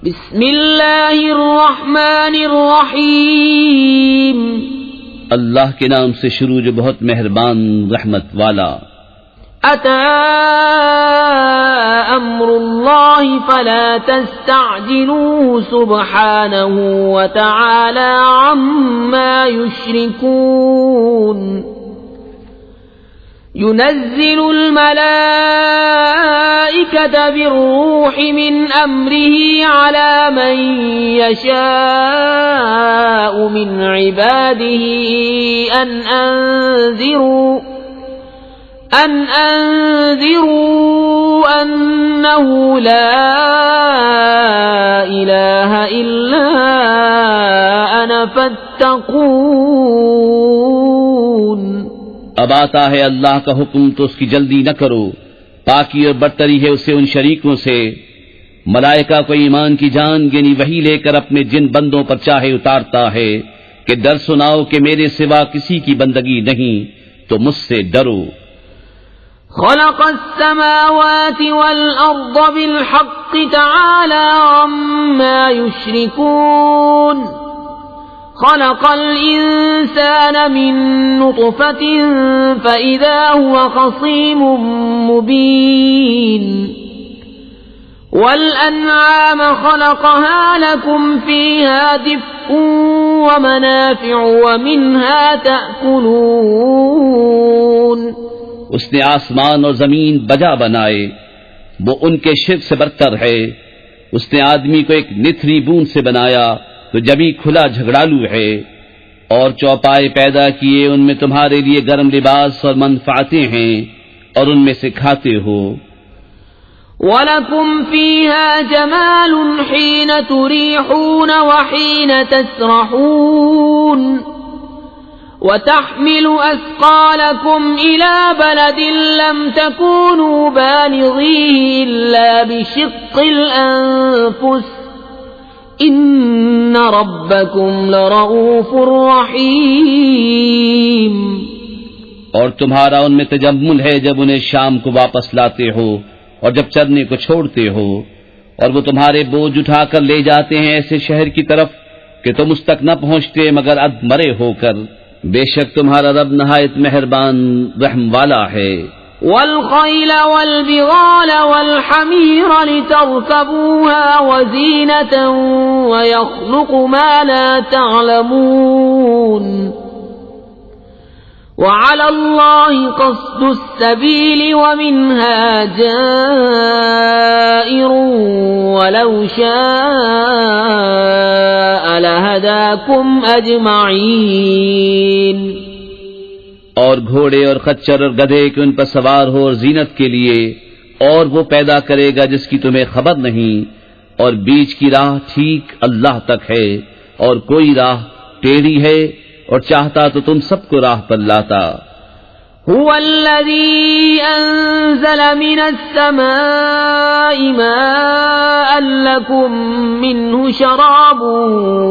بسم اللہ الرحمن الرحیم، اللہ کے نام سے شروع جو بہت مہربان رحمت والا۔ أتى أمر الله فلا تستعجلوه سبحانه وتعالى عما يشركون ينزل الملائكة بالروح من أمره على من يشاء من عباده أن أنذروا أنه لا إله إلا أنا فاتقون۔ اب آتا ہے اللہ کا حکم تو اس کی جلدی نہ کرو، پاکی اور برتری ہے اسے ان شریکوں سے۔ ملائکہ کو ایمان کی جان یعنی وحی لے کر اپنے جن بندوں پر چاہے اتارتا ہے کہ ڈر سناؤ کہ میرے سوا کسی کی بندگی نہیں تو مجھ سے ڈرو۔ خلق السماوات والأرض بالحق تعالى عما يشركون، خلق الإنسان من نطفة فإذا هو خصيم مبين، والأنعام خلقها لكم فيها دفء ومنافع ومنها تأكلون۔ اس نے آسمان اور زمین بجا بنائے، وہ ان کے شرک سے برتر ہے۔ اس نے آدمی کو ایک نتھری بوند سے بنایا تو جبھی کھلا جھگڑالو ہے، اور چوپائے پیدا کیے، ان میں تمہارے لیے گرم لباس اور منفعتیں ہیں، اور ان میں سے کھاتے ہو۔ وَلَكُمْ فِيهَا جَمَالٌ حِينَ تُرِيحُونَ وَحِينَ تَسْرَحُونَ، وَتَحْمِلُ أَثْقَالَكُمْ إِلَى بَلَدٍ لَّمْ تَكُونُوا بَالِغِيهِ إِلَّا بِشِقِّ الْأَنفُسِ إِنَّ رَبَّكُمْ لَرَءُوفٌ رَّحِيمٌ۔ اور تمہارا ان میں تجمل ہے جب انہیں شام کو واپس لاتے ہو اور جب چرنے کو چھوڑتے ہو، اور وہ تمہارے بوجھ اٹھا کر لے جاتے ہیں ایسے شہر کی طرف کہ تم اس تک نہ پہنچتے مگر اد مرے ہو کر۔ بے شک تمہارا رب نہایت مہربان رحم والا ہے۔ والخیل والبغال والحمیر لترکبوها وزینة ویخلق ما لا تعلمون، وعلى الله قصد السبيل ومنها جائر ولو شاء لهداكم أجمعين۔ اور گھوڑے اور خچر اور گدھے کہ ان پر سوار ہو اور زینت کے لیے، اور وہ پیدا کرے گا جس کی تمہیں خبر نہیں، اور بیچ کی راہ ٹھیک اللہ تک ہے، اور کوئی راہ ٹیڑھی ہے، اور چاہتا تو تم سب کو راہ پر لاتا۔ هو الذي أنزل من السماء ماء لكم منه شراب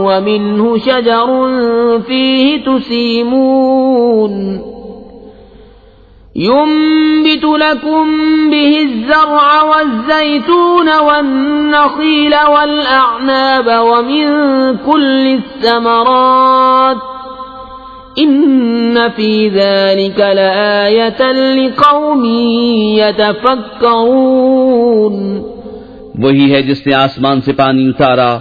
ومنه شجر فيه تسيمون، ينبت لكم به الزرع والزيتون والنخيل والأعناب ومن كل الثمرات ان فی ذلک لآیۃ لقوم یتفکرون۔ وہی ہے جس نے آسمان سے پانی اتارا،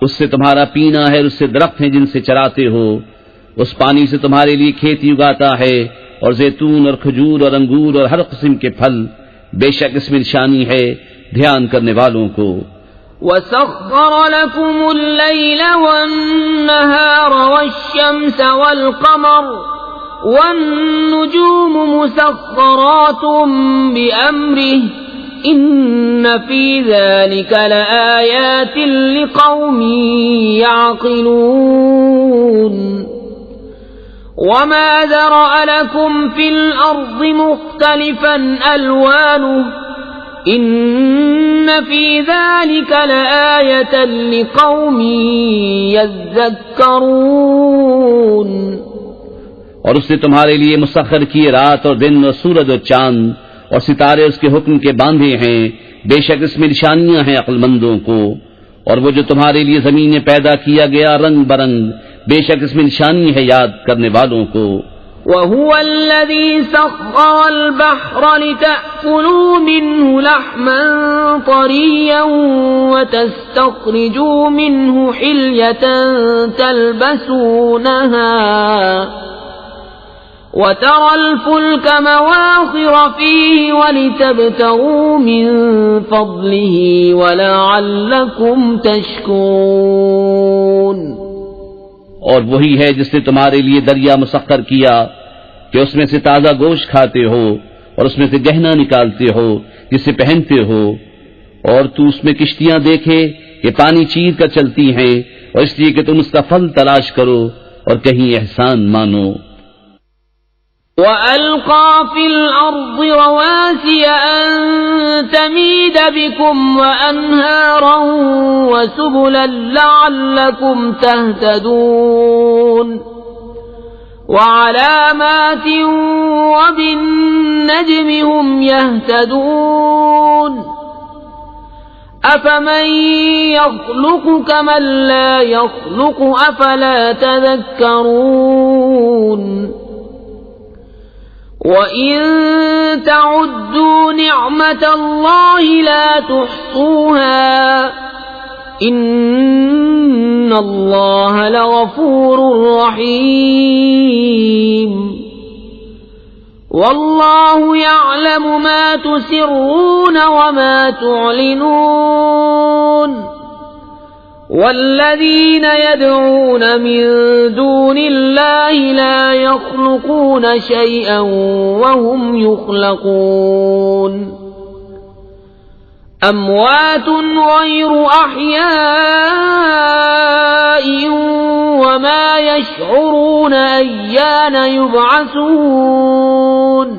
اس سے تمہارا پینا ہے، اور اس سے درخت ہیں جن سے چراتے ہو۔ اس پانی سے تمہارے لیے کھیتی اگاتا ہے، اور زیتون اور کھجور اور انگور اور ہر قسم کے پھل۔ بے شک اس میں نشانی ہے دھیان کرنے والوں کو۔ وَسَخَّرَ لَكُمُ اللَّيْلَ وَالنَّهَارَ وَالشَّمْسَ وَالْقَمَرَ وَالنُّجُومُ مُسَخَّرَاتٌ بِأَمْرِهِ إِنَّ فِي ذَلِكَ لَآيَاتٍ لِقَوْمٍ يَعْقِلُونَ۔ وَمَا ذَرَأَ لَكُمْ فِي الْأَرْضِ مُخْتَلِفًا أَلْوَانُهُ إِنَّ فِي ذَلِكَ لَآيَةً لِقَوْمٍ يَذَّكَّرُونَ۔ اور اس نے تمہارے لیے مسخر کیے رات اور دن اور سورج اور چاند اور ستارے اس کے حکم کے باندھے ہیں، بے شک اس میں نشانیاں ہیں عقل مندوں کو۔ اور وہ جو تمہارے لیے زمین میں پیدا کیا گیا رنگ برنگ، بے شک اس میں نشانی ہے یاد کرنے والوں کو۔ وَهُوَ الَّذِي سَخَّرَ الْبَحْرَ لِتَأْكُلُوا مِنْهُ لَحْمًا طَرِيًّا وَتَسْتَخْرِجُوا مِنْهُ حِلْيَةً تَلْبَسُونَهَا وَتَرَى الْفُلْكَ مَوَاخِرَ فِيهِ وَلِتَبْتَغُوا مِنْ فَضْلِهِ وَلَعَلَّكُمْ تَشْكُرُونَ۔ اور وہی ہے جس نے تمہارے لیے دریا مسخر کیا کہ اس میں سے تازہ گوشت کھاتے ہو اور اس میں سے گہنا نکالتے ہو جسے پہنتے ہو، اور تو اس میں کشتیاں دیکھے کہ پانی چیر کر چلتی ہیں، اور اس لیے کہ تم اس کا پھل تلاش کرو اور کہیں احسان مانو۔ وَأَلْقَى فِي الْأَرْضِ رَوَاسِيَ أَن تَمِيدَ بِكُمْ وَأَنْهَارًا وَسُبُلًا لَعَلَّكُمْ تَهْتَدُونَ وَعَلَامَاتٍ وَبِالنَّجْمِ هُمْ يَهْتَدُونَ أَفَمَن يَخْلُقُ كَمَن لَّا يَخْلُقُ أَفَلَا تَذَكَّرُونَ وَإِن تَعُدُّوا نِعْمَةَ اللَّهِ لَا تُحْصُوهَا إِنَّ اللَّهَ لَغَفُورٌ رَّحِيمٌ وَاللَّهُ يَعْلَمُ مَا تُسِرُّونَ وَمَا تُعْلِنُونَ وَالَّذِينَ يَدْعُونَ مِن دُونِ اللَّهِ لَا يَخْلُقُونَ شَيْئًا وَهُمْ يُخْلَقُونَ أَمْوَاتٌ غَيْرُ أَحْيَاءٍ وَمَا يَشْعُرُونَ أَيَّانَ يُبْعَثُونَ۔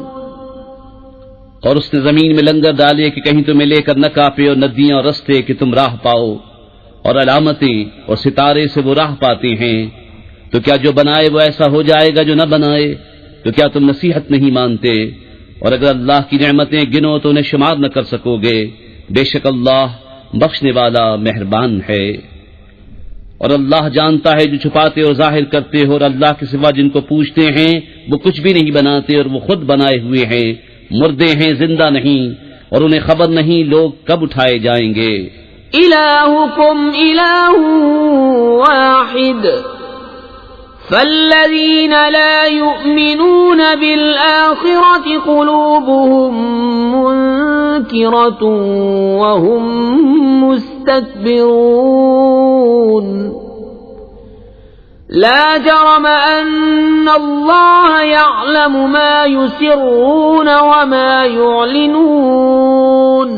اور اس نے زمین میں لنگر ڈالے کہ کہیں تمہیں لے کر نہ کاپے، اور ندیاں اور رستے کہ تم راہ پاؤ، اور علامتیں اور ستارے سے وہ راہ پاتے ہیں۔ تو کیا جو بنائے وہ ایسا ہو جائے گا جو نہ بنائے؟ تو کیا تم نصیحت نہیں مانتے؟ اور اگر اللہ کی نعمتیں گنو تو انہیں شمار نہ کر سکو گے، بے شک اللہ بخشنے والا مہربان ہے۔ اور اللہ جانتا ہے جو چھپاتے اور ظاہر کرتے ہو، اور اللہ کے سوا جن کو پوچھتے ہیں وہ کچھ بھی نہیں بناتے، اور وہ خود بنائے ہوئے ہیں، مردے ہیں زندہ نہیں، اور انہیں خبر نہیں لوگ کب اٹھائے جائیں گے۔ إِلَٰهُكُمْ إِلَٰهٌ وَاحِدٌ فَالَّذِينَ لَا يُؤْمِنُونَ بِالْآخِرَةِ قُلُوبُهُم مُّنكِرَةٌ وَهُم مُّسْتَكْبِرُونَ لَا جَرَمَ أَنَّ اللَّهَ يَعْلَمُ مَا يُسِرُّونَ وَمَا يُعْلِنُونَ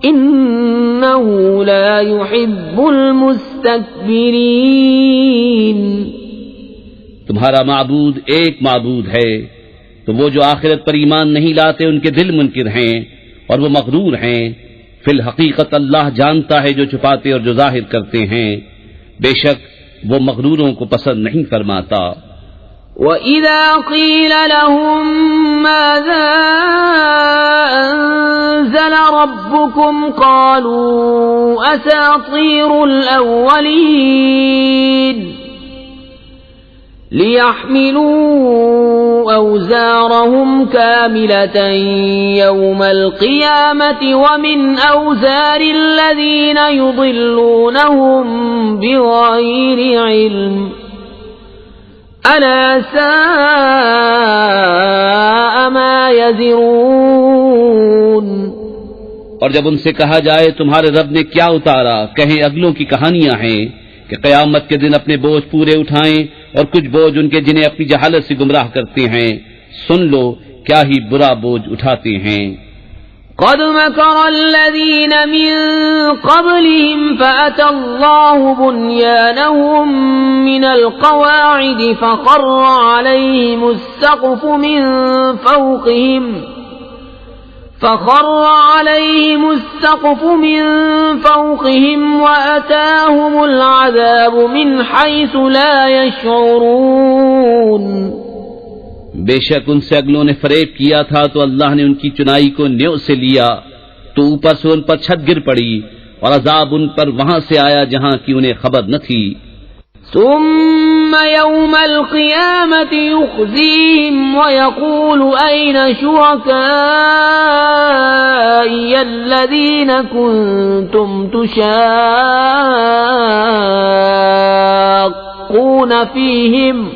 إِنَّهُ لَا يُحِبُّ الْمُسْتَكْبِرِينَ۔ تمہارا معبود ایک معبود ہے، تو وہ جو آخرت پر ایمان نہیں لاتے ان کے دل منکر ہیں اور وہ مغرور ہیں۔ فی الحقیقت اللہ جانتا ہے جو چھپاتے اور جو ظاہر کرتے ہیں، بے شک وہ مغروروں کو پسند نہیں فرماتا۔ وَإِذَا قِيلَ لَهُم مَّاذَا أَنزَلَ رَبُّكُمْ قَالُوا أَسَاطِيرُ الْأَوَّلِينَ لِيَحْمِلُوا أَوْزَارَهُمْ كَامِلَةً يَوْمَ الْقِيَامَةِ وَمِنْ أَوْزَارِ الَّذِينَ يُضِلُّونَهُم بِغَيْرِ عِلْمٍ أَلَا سَاءَ مَا يَزِرُونَ۔ اور جب ان سے کہا جائے تمہارے رب نے کیا اتارا، کہیں اگلوں کی کہانیاں ہیں کہ قیامت کے دن اپنے بوجھ پورے اٹھائیں، اور کچھ بوجھ ان کے جنہیں اپنی جہالت سے گمراہ کرتے ہیں، سن لو کیا ہی برا بوجھ اٹھاتے ہیں۔ قد مكر الذين من قبلهم فأتى الله بنيانهم من القواعد فخر عليهم السقف من فوقهم وأتاهم العذاب من حيث لا يشعرون۔ بے شک ان سے اگلوں نے فریب کیا تھا تو اللہ نے ان کی چنائی کو نیو سے لیا، تو اوپر سے ان پر چھت گر پڑی اور عذاب ان پر وہاں سے آیا جہاں کی انہیں خبر نہ تھی. ثم يوم القيامة يخزيهم ويقول أين شركائي الذين كنتم تشاقون فيهم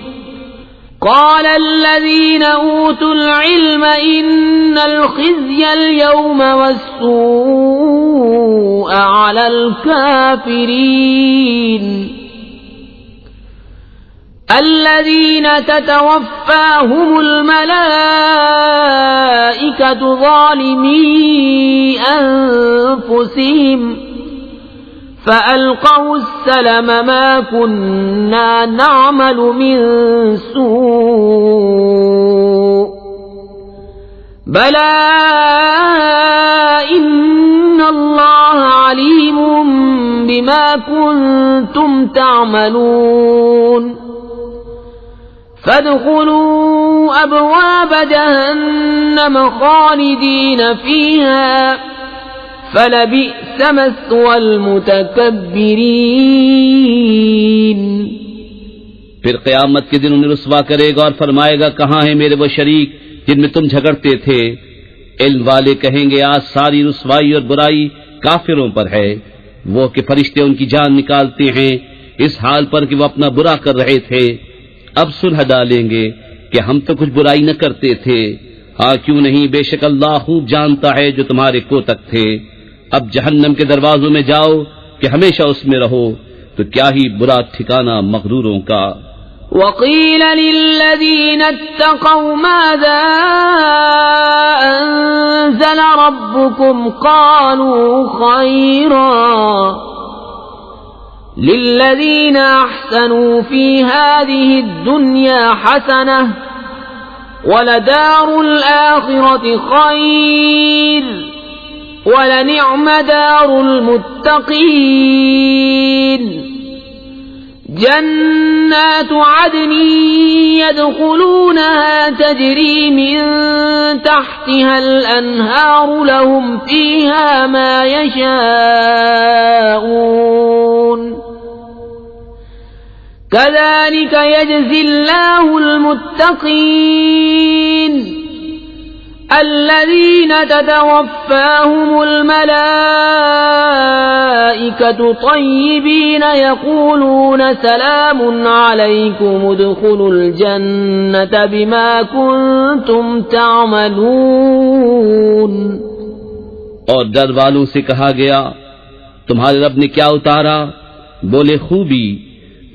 قال الذين أوتوا العلم إن الخزي اليوم والسوء على الكافرين الذين تتوفاهم الملائكة ظالمي أنفسهم فألقوا السلم ما كنا نعمل من سوء بلى إن الله عليم بما كنتم تعملون فادخلوا أبواب جهنم خالدين فيها فلبئس مثوى المتكبرين. پھر قیامت کے دن انہیں رسوا کرے گا اور فرمائے گا کہاں ہیں میرے وہ شریک جن میں تم جھگڑتے تھے. علم والے کہیں گے آج ساری رسوائی اور برائی کافروں پر ہے. وہ کہ فرشتے ان کی جان نکالتے ہیں اس حال پر کہ وہ اپنا برا کر رہے تھے. اب سلح ڈالیں گے کہ ہم تو کچھ برائی نہ کرتے تھے. ہاں کیوں نہیں، بے شک اللہ خوب جانتا ہے جو تمہارے کوتک تھے. اب جہنم کے دروازوں میں جاؤ کہ ہمیشہ اس میں رہو، تو کیا ہی برا ٹھکانہ مغروروں کا. وقيل للذين اتقوا ماذا أنزل ربكم قالوا خيرا للذين أحسنوا في هذه الدنيا حسنة ولدار الآخرة خير ولنعم دار المتقين جنات عدن يدخلونها تجري من تحتها الأنهار لهم فيها ما يشاءون كذلك يجزي الله المتقين الذين تتوفاهم الملائكة طيبين يقولون سلام عليكم ادخلوا الجنة بما كنتم تعملون. اور ڈر والوں سے کہا گیا تمہارے رب نے کیا اتارا؟ بولے خوبی،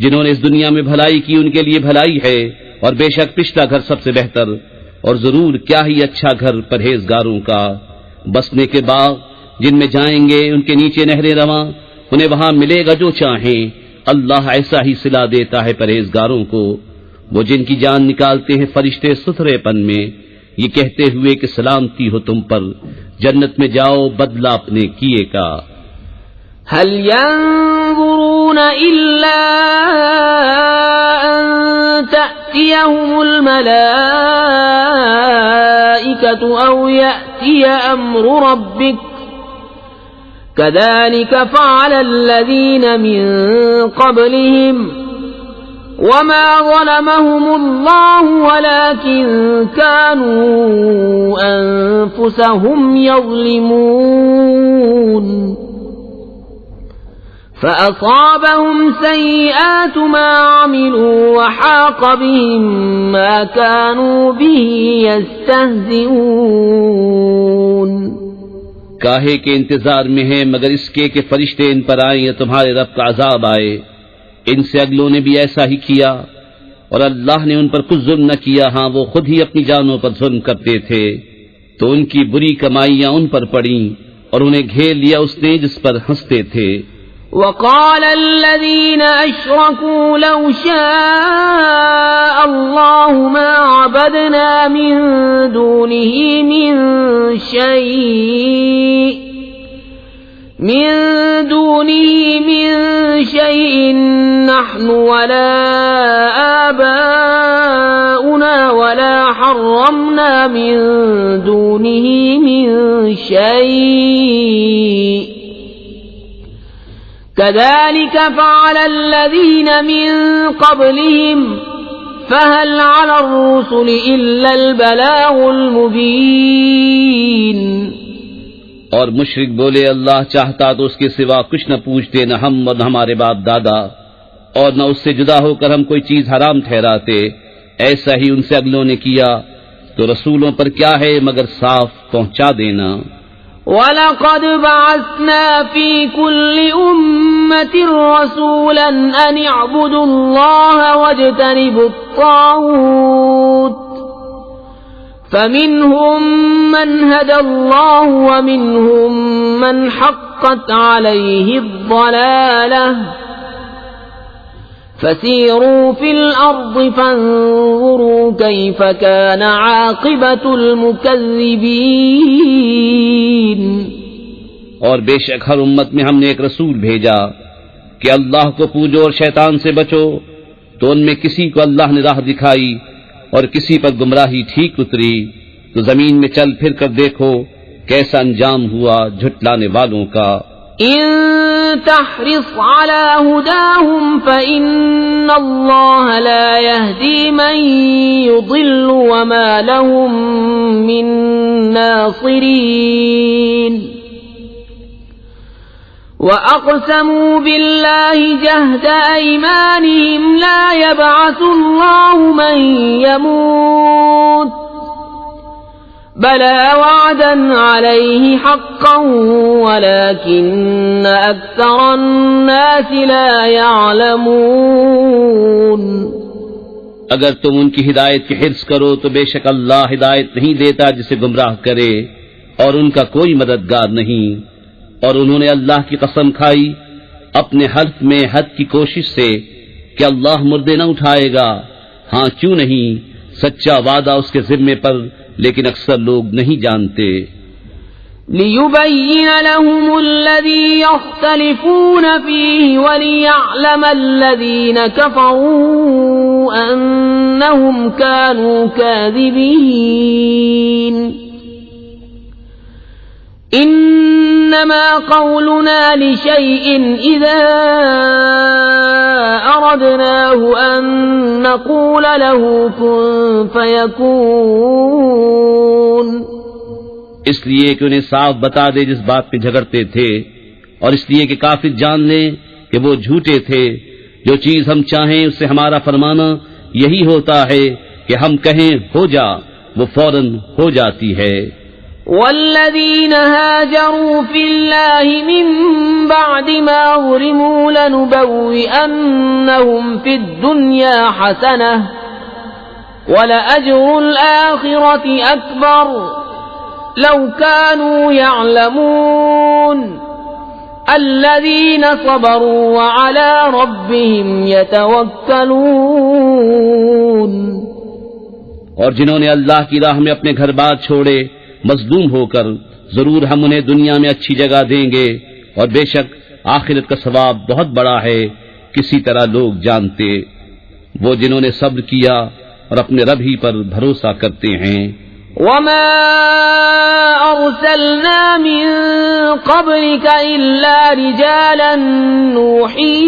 جنہوں نے اس دنیا میں بھلائی کی ان کے لیے بھلائی ہے، اور بے شک پچھلا گھر سب سے بہتر، اور ضرور کیا ہی اچھا گھر پرہیزگاروں کا. بسنے کے باغ جن میں جائیں گے ان کے نیچے نہریں رواں، انہیں وہاں ملے گا جو چاہیں. اللہ ایسا ہی صلہ دیتا ہے پرہیزگاروں کو. وہ جن کی جان نکالتے ہیں فرشتے ستھرے پن میں، یہ کہتے ہوئے کہ سلامتی ہو تم پر، جنت میں جاؤ بدلہ اپنے کیے کا. هل ينظرون إلا أن تأتيهم الملائكة أو يأتي أمر ربك كذلك فعل الذين من قبلهم وما ظلمهم الله ولكن كانوا أنفسهم يظلمون فأصابهم سيئات ما عملوا وحاق بهم ما كانوا به يستهزئون. کاہے کے انتظار میں ہیں مگر اس کے کہ فرشتے ان پر آئیں یا تمہارے رب کا عذاب آئے. ان سے اگلوں نے بھی ایسا ہی کیا اور اللہ نے ان پر کچھ ظلم نہ کیا، ہاں وہ خود ہی اپنی جانوں پر ظلم کرتے تھے. تو ان کی بری کمائیاں ان پر پڑیں اور انہیں گھیر لیا اس نے جس پر ہنستے تھے. وقال الذين أشركوا لو شاء الله ما عبدنا من دونه من شيء نحن ولا آباؤنا ولا حرمنا من دونه من شيء كذلك فعل الذين من قبلهم فهل على الرسل إلا البلاغ المبين. اور مشرک بولے اللہ چاہتا تو اس کے سوا کچھ نہ پوچھتے، نہ ہم اور نہ ہمارے باپ دادا، اور نہ اس سے جدا ہو کر ہم کوئی چیز حرام ٹھہراتے. ایسا ہی ان سے اگلوں نے کیا، تو رسولوں پر کیا ہے مگر صاف پہنچا دینا. وَلَقَدْ بَعَثْنَا فِي كُلِّ أُمَّةٍ رَّسُولًا أَنِ اعْبُدُوا اللَّهَ وَاجْتَنِبُوا الطَّاغُوتَ فَمِنْهُم مَّنْ هَدَى اللَّهُ وَمِنْهُم مَّنْ حَقَّتْ عَلَيْهِ الضَّلَالَةُ فَسِيرُوا فِي الْأَرْضِ فَانظُرُوا كَيْفَ كَانَ عَاقِبَةُ الْمُكَذِّبِينَ. اور بے شک ہر امت میں ہم نے ایک رسول بھیجا کہ اللہ کو پوجو اور شیطان سے بچو، تو ان میں کسی کو اللہ نے راہ دکھائی اور کسی پر گمراہی ٹھیک اتری. تو زمین میں چل پھر کر دیکھو کیسا انجام ہوا جھٹلانے والوں کا. إن تحرص على هداهم فإن الله لا يهدي من يضل وما لهم من ناصرين. وأقسموا بالله جهد أيمانهم لا يبعث الله من يموت بلى وعدا عليه حقا ولكن أكثر الناس لا يعلمون. اگر تم ان کی ہدایت کی حرص کرو تو بے شک اللہ ہدایت نہیں دیتا جسے گمراہ کرے، اور ان کا کوئی مددگار نہیں. اور انہوں نے اللہ کی قسم کھائی اپنے حلف میں حد کی کوشش سے کہ اللہ مردے نہ اٹھائے گا. ہاں کیوں نہیں، سچا وعدہ اس کے ذمے پر، لیکن اکثر لوگ نہیں جانتے. لِيُبَيِّنَ لَهُمُ الَّذِي يَخْتَلِفُونَ فِيهِ وَلِيَعْلَمَ الَّذِينَ كَفَرُوا أَنَّهُمْ كَانُوا كَاذِبِينَ. إِنَّمَا قَوْلُنَا لِشَيْءٍ إِذَا أَرَدْنَاهُ أَن نَّقُولَ لَهُ كُن فَيَكُونُ. اس لیے کہ انہیں صاف بتا دے جس بات پہ جھگڑتے تھے، اور اس لیے کہ کافر جان لیں کہ وہ جھوٹے تھے. جو چیز ہم چاہیں اس سے ہمارا فرمانا یہی ہوتا ہے کہ ہم کہیں ہو جا، وہ فوراً ہو جاتی ہے. والذين هاجروا في الله من بعد ما ظلموا لنبوئنهم في الدنيا حسنة ولأجر الآخرة أكبر لو كانوا يعلمون الذين صبروا وعلى ربهم يتوكلون. اور جنہوں نے اللہ کی راہ میں اپنے گھر بار چھوڑے مظلوم ہو کر، ضرور ہم انہیں دنیا میں اچھی جگہ دیں گے، اور بے شک آخرت کا ثواب بہت بڑا ہے، کسی طرح لوگ جانتے. وہ جنہوں نے صبر کیا اور اپنے رب ہی پر بھروسہ کرتے ہیں. وما أرسلنا من قبلك إلا رجالا نوحي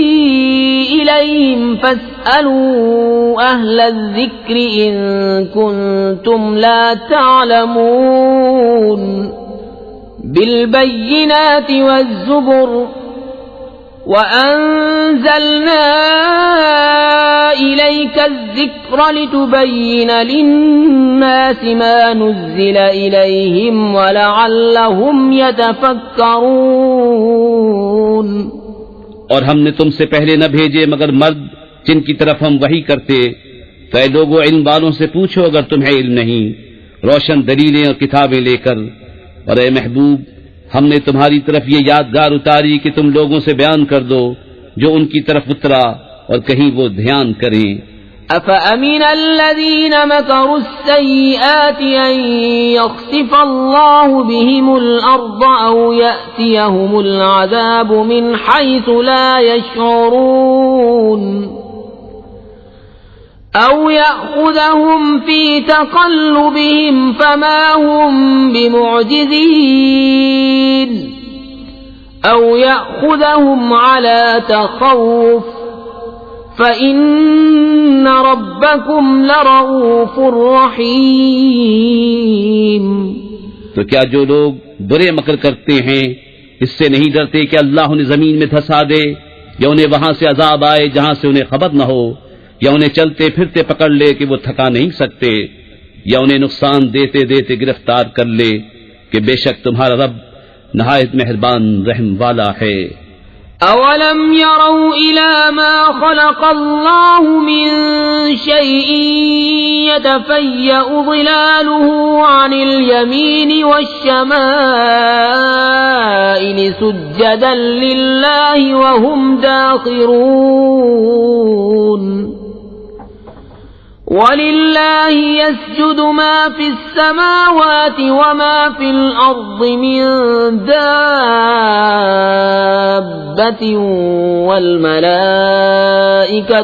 إليهم فاسألوا أهل الذكر إن كنتم لا تعلمون. بالبينات والزبر وأنزلنا إليك الذكر لتبين للناس ما نزل إليهم ولعلهم يتفكرون. اور ہم نے تم سے پہلے نہ بھیجے مگر مرد جن کی طرف ہم وحی کرتے. تو اے لوگوں علم والوں سے پوچھو اگر تمہیں علم نہیں، روشن دلیلیں اور کتابیں لے کر. اور اے محبوب، ہم نے تمہاری طرف یہ یادگار اتاری کہ تم لوگوں سے بیان کر دو جو ان کی طرف اترا، اور کہیں وہ دھیان کریں. أَفَأَمِنَ الَّذِينَ مَكَرُوا السَّيِّئَاتِ أَن يَخْسِفَ اللَّهُ بِهِمُ الْأَرْضَ أَوْ يَأْتِيَهُمُ الْعَذَابُ مِنْ حَيْثُ لَا يَشْعُرُونَ أَوْ يَأْخُذَهُمْ فِي تَقَلُّبِهِمْ فَمَا هُمْ بِمُعْجِزِينَ أو يأخذهم على تخوف فإن ربكم لرؤوف رحيم. تو کیا جو لوگ برے مکر کرتے ہیں اس سے نہیں ڈرتے کہ اللہ انہیں زمین میں دھسا دے، یا انہیں وہاں سے عذاب آئے جہاں سے انہیں خبر نہ ہو، یا انہیں چلتے پھرتے پکڑ لے کہ وہ تھکا نہیں سکتے، یا انہیں نقصان دیتے دیتے گرفتار کر لے کہ بے شک تمہارا رب نہایت مہربان رحم والا ہے. أولم يروا إلى ما خلق الله من شيء يتفيأ ظلاله عن اليمين والشمائل سجدا لله وهم داخرون. وَلِلَّهِ يَسْجُدُ مَا فِي السَّمَاوَاتِ وَمَا فِي الْأَرْضِ مِن دَابَّةٍ وَالْمَلَائِكَةُ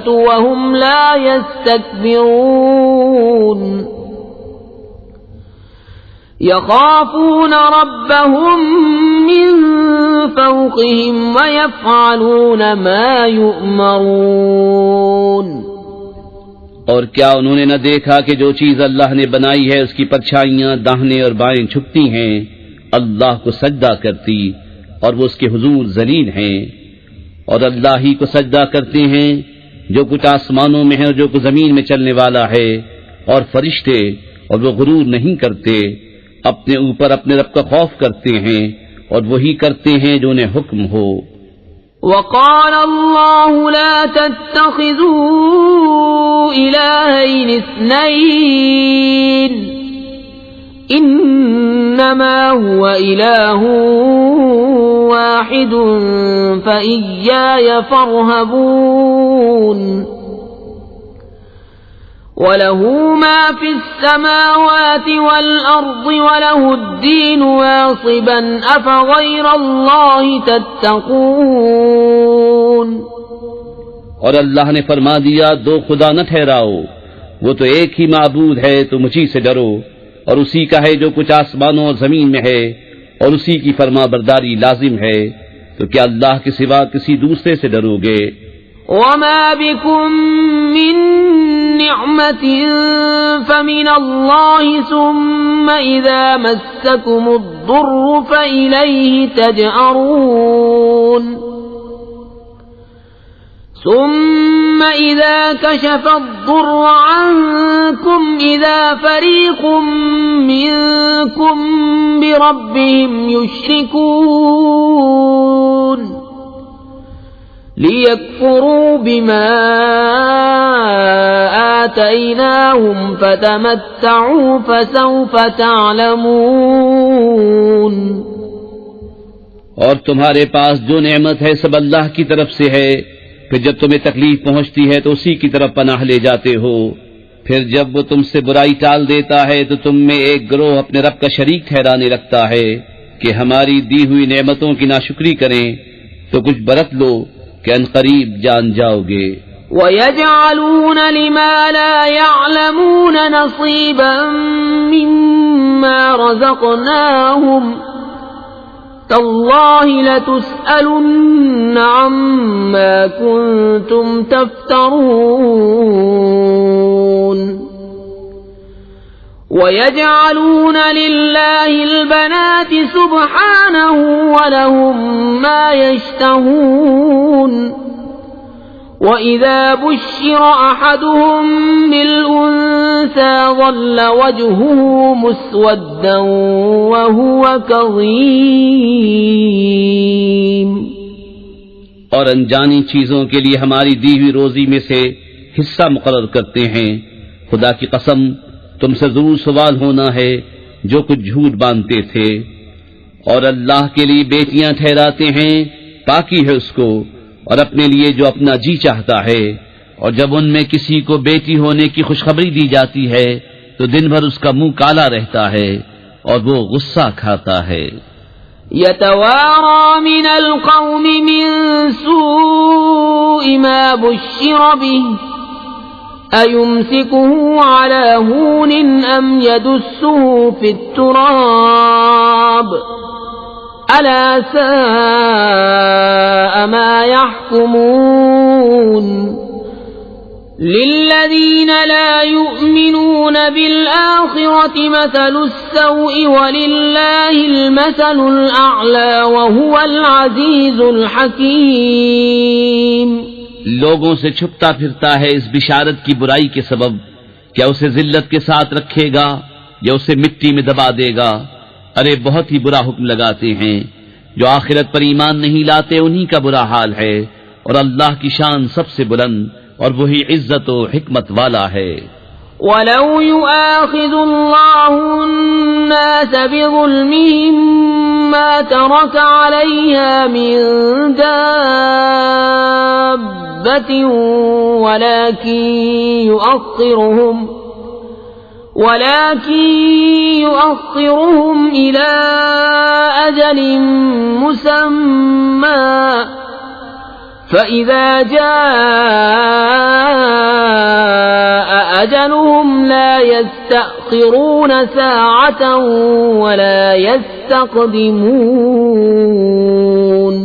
وَهُمْ لَا يَسْتَكْبِرُونَ. يَخَافُونَ رَبَّهُم مِّن فَوْقِهِمْ وَيَفْعَلُونَ مَا يُؤْمَرُونَ. اور کیا انہوں نے نہ دیکھا کہ جو چیز اللہ نے بنائی ہے اس کی پرچھائیاں داہنے اور بائیں چھپتی ہیں، اللہ کو سجدہ کرتی، اور وہ اس کے حضور ذلیل ہیں، اور اللہ ہی کو سجدہ کرتے ہیں جو کچھ آسمانوں میں ہے اور جو کچھ زمین میں چلنے والا ہے، اور فرشتے، اور وہ غرور نہیں کرتے، اپنے اوپر اپنے رب کا خوف کرتے ہیں، اور وہی کرتے ہیں جو انہیں حکم ہو. وقال الله لا تتخذوا إلهين اثنين إنما هو إله واحد فإياي فارهبون. وَلَهُ مَا فِي السَّمَاوَاتِ وَالْأَرْضِ وَلَهُ الدِّينُ وَاصِبًا أَفَغَيْرَ اللَّهِ تَتَّقُونَ. اور اللہ نے فرما دیا دو خدا نہ ٹھہراؤ، وہ تو ایک ہی معبود ہے، تو مجھی سے ڈرو، اور اسی کا ہے جو کچھ آسمانوں اور زمین میں ہے، اور اسی کی فرما برداری لازم ہے، تو کیا اللہ کے سوا کسی دوسرے سے ڈرو گے؟ وَمَا بِكُم مِّن نِّعْمَةٍ فَمِنَ اللَّهِ ثُمَّ إِذَا مَسَّكُمُ الضُّرُّ فَإِلَيْهِ تَجْأَرُونَ. ثُمَّ إِذَا كَشَفَ الضُّرَّ عَنكُمْ إِذَا فَرِيقٌ مِّنكُم بِرَبِّهِمْ يُشْرِكُونَ. لِيَكْفُرُوا بِمَا آتَيْنَاهُمْ فَتَمَتَّعُوا فَسَوْفَ تَعْلَمُونَ. اور تمہارے پاس جو نعمت ہے سب اللہ کی طرف سے ہے، پھر جب تمہیں تکلیف پہنچتی ہے تو اسی کی طرف پناہ لے جاتے ہو، پھر جب وہ تم سے برائی ٹال دیتا ہے تو تم میں ایک گروہ اپنے رب کا شریک ٹھہرانے لگتا ہے کہ ہماری دی ہوئی نعمتوں کی ناشکری کریں، تو کچھ برت لو کہ ان قریب جان جاؤ گے. وَيَجْعَلُونَ لِمَا لَا يَعْلَمُونَ نَصِيبًا مِّمَّا رَزَقْنَاهُمْ تَاللَّهِ لَتُسْأَلُنَّ عَمَّا كُنتُمْ تَفْتَرُونَ. وَيَجْعَلُونَ لِلَّهِ الْبَنَاتِ سُبْحَانَهُ وَلَهُم مَّا يَشْتَهُونَ. وَإِذَا بُشِّرَ أَحَدُهُم بِالْأُنثَىٰ ظَلَّ وَجْهُهُ مُسْوَدًّا وَهُوَ كَظِيمٌ. اور انجانی چیزوں کے لیے ہماری دی ہوئی روزی میں سے حصہ مقرر کرتے ہیں. خدا کی قسم تم سے ضرور سوال ہونا ہے جو کچھ جھوٹ باندھتے تھے. اور اللہ کے لیے بیٹیاں ٹھہراتے ہیں، پاکی ہے اس کو، اور اپنے لیے جو اپنا جی چاہتا ہے. اور جب ان میں کسی کو بیٹی ہونے کی خوشخبری دی جاتی ہے تو دن بھر اس کا منہ کالا رہتا ہے اور وہ غصہ کھاتا ہے. يَتَوَارَى مِنَ الْقَوْمِ مِنْ سُوءِ مَا بُشِّرَ بِهِ أَيُمْسِكُهُ عَلَى هُونٍ أَمْ يَدُسُّهُ فِي التُّرَابِ ألا ساء ما يحكمون للذين لا يؤمنون بالآخرة مثل السوء ولله المثل الأعلى وهو العزيز الحكيم. لوگوں سے چھپتا پھرتا ہے اس بشارت کی برائی کے سبب، کیا اسے ذلت کے ساتھ رکھے گا یا اسے مٹی میں دبا دے گا؟ ارے بہت ہی برا حکم لگاتے ہیں. جو آخرت پر ایمان نہیں لاتے انہی کا برا حال ہے، اور اللہ کی شان سب سے بلند اور وہی عزت و حکمت والا ہے. وَلَوْ يُؤَاخِذُ اللَّهُ النَّاسَ بِظُلْمِهِمْ مَا تَرَكَ عَلَيْهَا مِنْ دَابَّةٍ ولكن يؤخرهم إلى أجل مسمى فإذا جاء أجلهم لا يستأخرون ساعة ولا يستقدمون.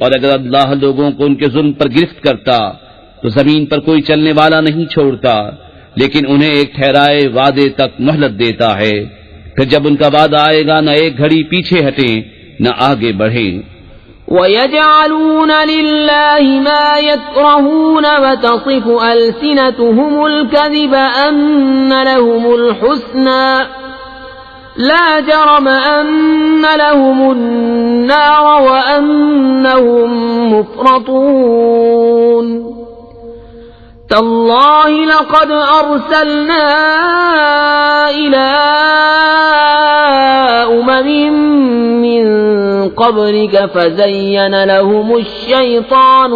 اور اگر اللہ لوگوں کو ان کے ظلم پر گرفت کرتا تو زمین پر کوئی چلنے والا نہیں چھوڑتا، لیکن انہیں ایک ٹھہرائے وعدے تک مہلت دیتا ہے. پھر جب ان کا وعدہ آئے گا نہ ایک گھڑی پیچھے ہٹیں نہ آگے بڑھیں. وَيَجْعَلُونَ لِلَّهِ مَا يَكْرَهُونَ وَتَصِفُ أَلْسِنَتُهُمُ الْكَذِبَ أَنَّ لَهُمُ الْحُسْنَى لَا جَرَمَ أَنَّ لَهُمُ النَّارَ وَأَنَّهُمْ مُفْرَطُونَ. تالله لقد أرسلنا إلى أمم من قبلك فزين لهم الشيطان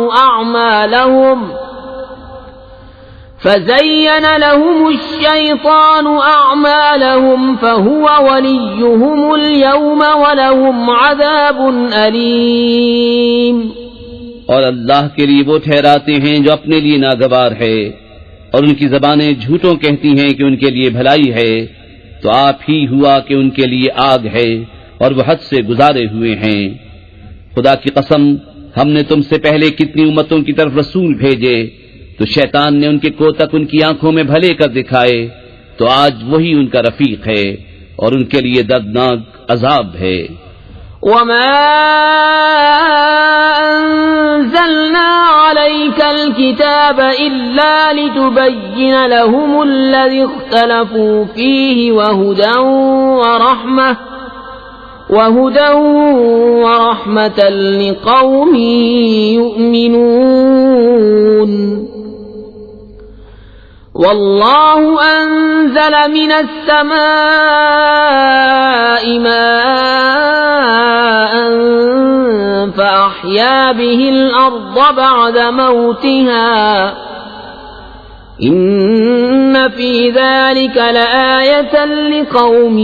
أعمالهم فهو وليهم اليوم ولهم عذاب أليم. اور اللہ کے لیے وہ ٹھہراتے ہیں جو اپنے لیے ناگوار ہے، اور ان کی زبانیں جھوٹوں کہتی ہیں کہ ان کے لیے بھلائی ہے، تو آپ ہی ہوا کہ ان کے لیے آگ ہے اور وہ حد سے گزارے ہوئے ہیں. خدا کی قسم، ہم نے تم سے پہلے کتنی امتوں کی طرف رسول بھیجے، تو شیطان نے ان کے کوتک ان کی آنکھوں میں بھلے کر دکھائے، تو آج وہی ان کا رفیق ہے اور ان کے لیے دردناک عذاب ہے. وما أنزلنا عليك الكتاب إلا لتبين لهم الذي اختلفوا فيه وهدى ورحمة لقوم يؤمنون. والله أنزل من السماء ماء فأحيا به الأرض بعد موتها إن في ذلك لآية لقوم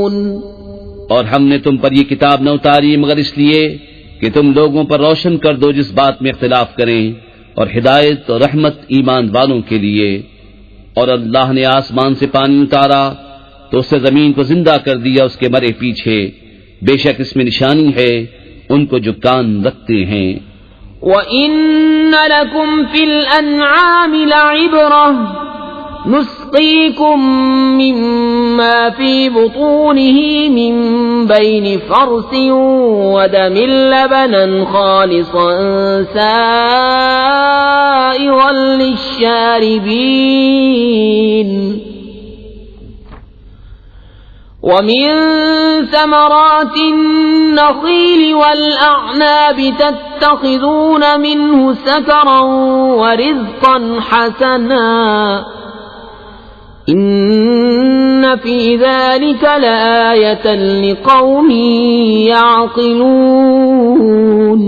يسمعون. اور ہم نے تم پر یہ کتاب نہ اتاری مگر اس لیے کہ تم لوگوں پر روشن کر دو جس بات میں اختلاف کریں، اور ہدایت اور رحمت ایمان والوں کے لیے. اور اللہ نے آسمان سے پانی اتارا تو اس سے زمین کو زندہ کر دیا اس کے مرے پیچھے، بے شک اس میں نشانی ہے ان کو جو کان رکھتے ہیں. وَإِنَّ لَكُمْ فِي الْأَنْعَامِ لَعِبْرَةً نُسْقِيكُم مِّمَّا فِي بُطُونِهِ مِن بَيْنِ فَرْثٍ وَدَمٍ لَّبَنًا خَالِصًا سَائِغًا لِّلشَّارِبِينَ. وَمِن ثَمَرَاتِ النَّخِيلِ وَالْأَعْنَابِ تَتَّخِذُونَ مِنْهُ سَكَرًا وَرِزْقًا حَسَنًا إِنَّ فِي ذَلِكَ لَآيَةً لِقَوْمٍ يَعْقِلُونَ.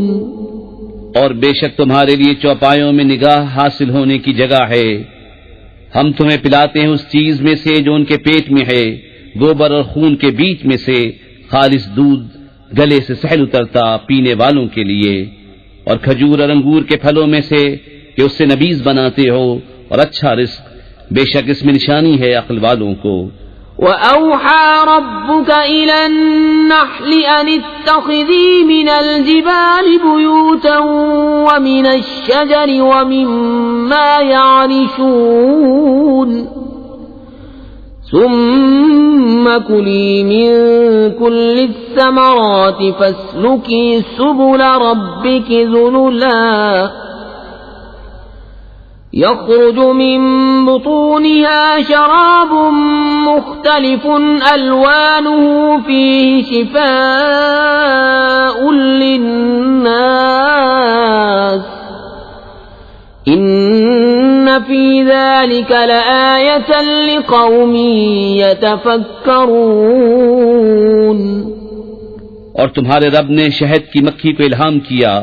اور بے شک تمہارے لیے چوپایوں میں نگاہ حاصل ہونے کی جگہ ہے. ہم تمہیں پلاتے ہیں اس چیز میں سے جو ان کے پیٹ میں ہے، گوبر اور خون کے بیچ میں سے خالص دودھ گلے سے سہل اترتا پینے والوں کے لیے، اور کھجور اور انگور کے پھلوں میں سے کہ اس سے نبیذ بناتے ہو، اور اچھا رزق. بے شک اس میں نشانی ہے عقل والوں کو. وَأَوْحَى رَبُّكَ إِلَى النَّحْلِ أَنِ اتَّخِذِي مِنَ الْجِبَالِ بُيُوتًا وَمِنَ الشَّجَرِ وَمِمَّا يَعْرِشُونَ ثُمَّ كُلِي مِن كُلِّ الثَّمَرَاتِ فَاسْلُكِي سُبُلَ رَبِّكِ ذُلُلًا يخرج من بطونها شراب مختلف ألوانه فيه شفاء للناس إن في ذلك لآية لقوم يتفكرون۔ اور تمہارے رب نے شہد کی مکھی کو الہام کیا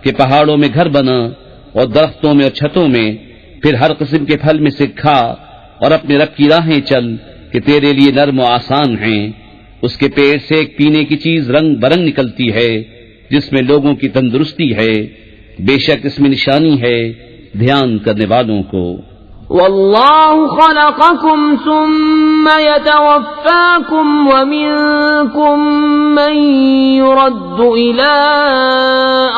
کہ پہاڑوں میں گھر بنا اور درختوں میں اور چھتوں میں، پھر ہر قسم کے پھل میں سے کھا اور اپنے رب کی راہیں چل کہ تیرے لیے نرم و آسان ہیں۔ اس کے پیڑ سے ایک پینے کی چیز رنگ برنگ نکلتی ہے جس میں لوگوں کی تندرستی ہے، بے شک اس میں نشانی ہے دھیان کرنے والوں کو۔ واللہ خلقکم ثم یتوفاکم ومنکم من يرد الى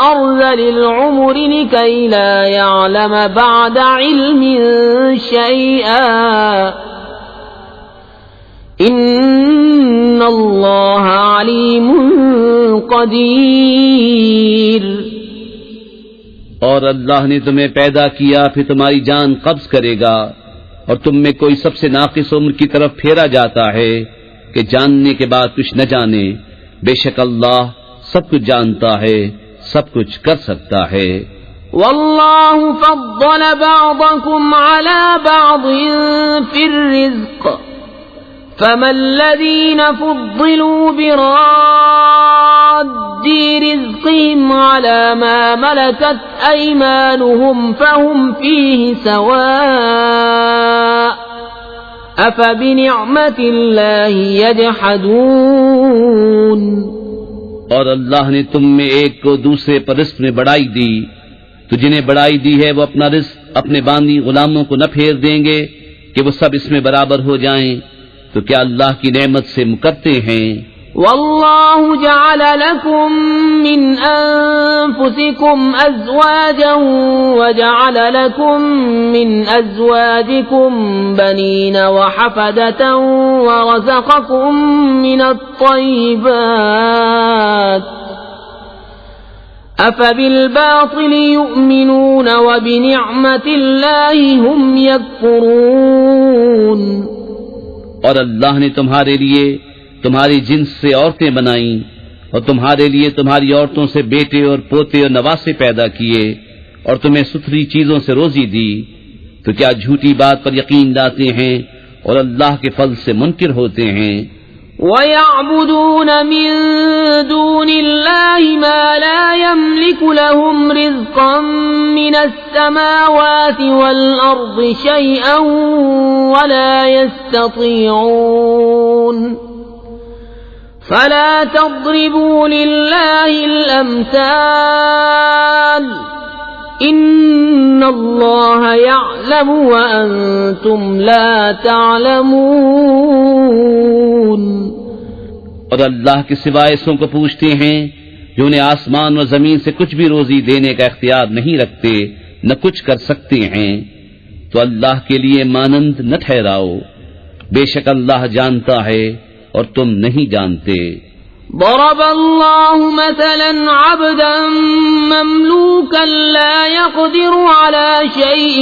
ارذل العمر لكي لا يعلم بعد علم شيئا ان اللہ علیم قدیر۔ اور اللہ نے تمہیں پیدا کیا پھر تمہاری جان قبض کرے گا، اور تم میں کوئی سب سے ناقص عمر کی طرف پھیرا جاتا ہے کہ جاننے کے بعد کچھ نہ جانے۔ بے شک اللہ سب کچھ جانتا ہے، سب کچھ کر سکتا ہے۔ واللہ فضل بعضکم علی بعض فی الرزق فما الذین فضلوا براد رزقهم على ما ملكت أيمانهم فهم فيه سواء أفبنعمة الله يجحدون۔ اور اللہ نے تم میں ایک کو دوسرے پر رزق میں بڑائی دی، تو جنہیں بڑائی دی ہے وہ اپنا رزق اپنے باندی غلاموں کو نہ پھیر دیں گے کہ وہ سب اس میں برابر ہو جائیں، تو کیا اللہ کی نعمت سے مکرتے ہیں؟ واللہ جعل لکم من انفسکم ازواجا وجعل لکم من ازواجکم بنین وحفدة ورزقکم من الطیبات افبالباطل یؤمنون وبنعمت اللہ هم یکفرون۔ اور اللہ نے تمہارے لیے تمہاری جنس سے عورتیں بنائیں اور تمہارے لیے تمہاری عورتوں سے بیٹے اور پوتے اور نواسے پیدا کیے اور تمہیں ستھری چیزوں سے روزی دی، تو کیا جھوٹی بات پر یقین لاتے ہیں اور اللہ کے فضل سے منکر ہوتے ہیں؟ وَيَعْبُدُونَ مِن دُونِ اللَّهِ مَا لَا يَمْلِكُ لَهُمْ رِزْقًا مِنَ السَّمَاوَاتِ وَالْأَرْضِ شَيْئًا وَلَا يَسْتَطِيعُونَ فَلَا تَضْرِبُوا لِلَّهِ الْأَمْثَالَ إِنَّ اللَّهَ يَعْلَمُ وَأَنْتُمْ لَا تَعْلَمُونَ۔ اور اللہ کے سوائے ایسوں کو پوچھتے ہیں جو انہیں آسمان و زمین سے کچھ بھی روزی دینے کا اختیار نہیں رکھتے نہ کچھ کر سکتے ہیں، تو اللہ کے لیے مانند نہ ٹھہراؤ، بے شک اللہ جانتا ہے اور تم نہیں جانتے۔ ضرب اللہ مثلا عبدا مملوكا لا يقدر على شيء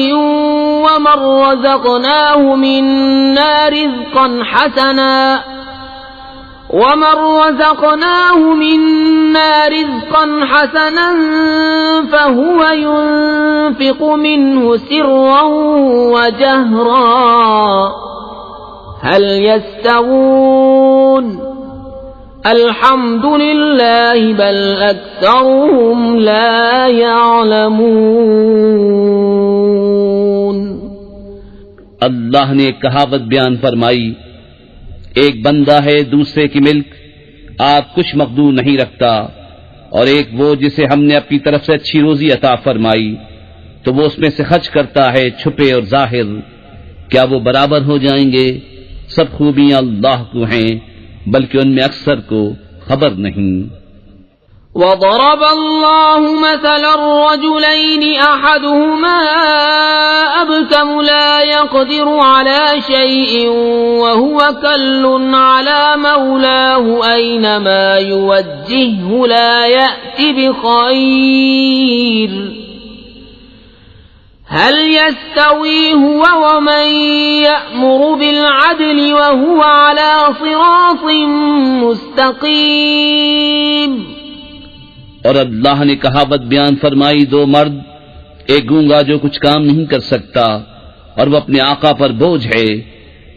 ومن رزقناه منا رزقا حسنا فهو ينفق منه سرا وجهرا هل يستوون الحمد للہ بل اکثرهم لا يعلمون۔ اللہ نے ایک کہاوت بیان فرمائی، ایک بندہ ہے دوسرے کی ملک، آپ کچھ مقدور نہیں رکھتا، اور ایک وہ جسے ہم نے اپنی طرف سے اچھی روزی عطا فرمائی تو وہ اس میں سے خرچ کرتا ہے چھپے اور ظاہر، کیا وہ برابر ہو جائیں گے؟ سب خوبیاں اللہ کو ہیں بلکہ ان میں اکثر کو خبر نہیں۔ وضرب الله مثلا الرجلين أحدهما أبكم لا يقدر على شيء وهو كل على مولاه أينما يوجهه لا يأتي بخير هل يستوي هو ومن يأمر بالعدل وهو على صراط مستقيم۔ اور اللہ نے کہاوت بیان فرمائی، دو مرد، ایک گونگا جو کچھ کام نہیں کر سکتا اور وہ اپنے آقا پر بوجھ ہے،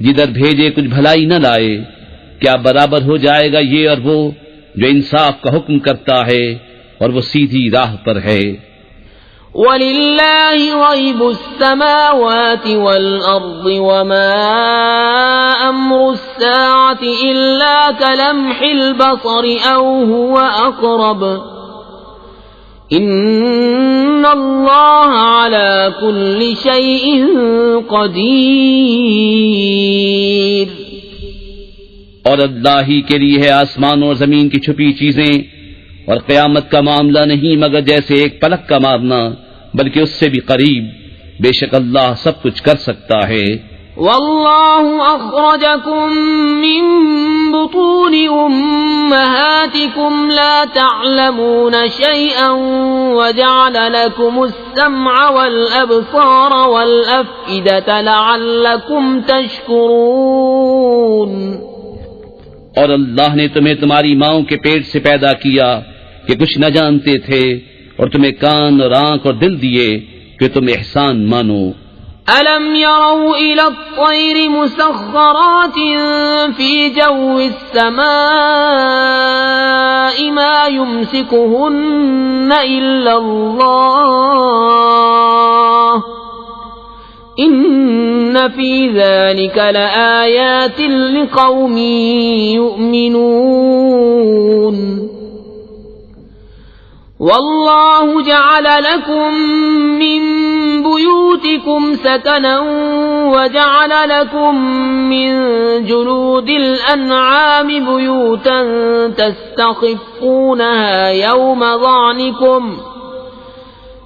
جدھر بھیجے کچھ بھلائی نہ لائے، کیا برابر ہو جائے گا یہ اور وہ جو انصاف کا حکم کرتا ہے اور وہ سیدھی راہ پر ہے۔ وَلِلَّهِ غَيْبُ السَّمَاوَاتِ وَالْأَرْضِ وَمَا أَمْرُ السَّاعَةِ إِلَّا كَلَمْحِ الْبَصَرِ أَوْ هُوَ أَقْرَبُ إِنَّ اللَّهَ عَلَى كُلِّ شَيْءٍ قَدِيرٌ۔ اور اللہ ہی کے لیے ہے آسمان اور زمین کی چھپی چیزیں، اور قیامت کا معاملہ نہیں مگر جیسے ایک پلک کا مارنا، بلکہ اس سے بھی قریب، بے شک اللہ سب کچھ کر سکتا ہے۔ واللہ اخرجکم من بطون امہاتکم لا تعلمون شیئا وجعل لکم السمع والابصار والافئدۃ لعلکم تشکرون۔ اور اللہ نے تمہیں تمہاری ماؤں کے پیٹ سے پیدا کیا کہ کچھ نہ جانتے تھے، اور تمہیں کان اور آنکھ اور دل دیے کہ تم احسان مانو۔ أَلَمْ يَرَوْا إِلَى الطَّيْرِ مُسَخَّرَاتٍ فِي جَوِّ السَّمَاءِ مَا يُمْسِكُهُنَّ إِلَّا اللَّهُ إِنَّ فِي ذَلِكَ لَآيَاتٍ لِقَوْمٍ يُؤْمِنُونَ۔ وَاللَّهُ جَعَلَ لَكُم مِّن بُيُوتِكُمْ سَكَنًا وَجَعَلَ لَكُم مِّن جُلُودِ الْأَنْعَامِ بُيُوتًا تَسْتَخِفُّونَهَا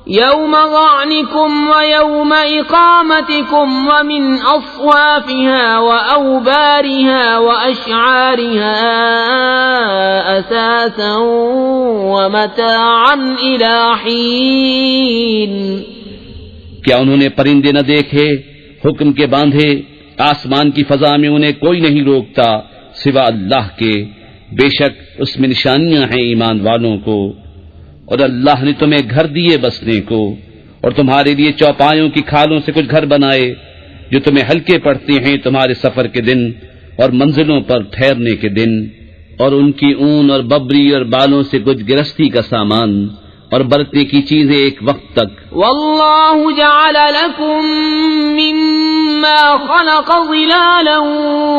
يَوْمَ ظَعْنِكُمْ وَيَوْمَ إِقَامَتِكُمْ وَمِنْ أَصْوَافِهَا وَأَوْبَارِهَا وَأَشْعَارِهَا أَثَاثًا وَمَتَاعًا إِلَى حِينٍ۔ کیا انہوں نے پرندے نہ دیکھے حکم کے باندھے؟ آسمان کی فضا میں انہیں کوئی نہیں روکتا سوا اللہ کے، بے شک اس میں نشانیاں ہیں ایمان والوں کو۔ اور اللہ نے تمہیں گھر دیے بسنے کو، اور تمہارے لیے چوپایوں کی کھالوں سے کچھ گھر بنائے جو تمہیں ہلکے پڑتے ہیں تمہارے سفر کے دن اور منزلوں پر ٹھہرنے کے دن، اور ان کی اون اور ببری اور بالوں سے کچھ گرستی کا سامان اور برتنے کی چیزیں ایک وقت تک۔ واللہ جعل لکم مما خلق ظلالا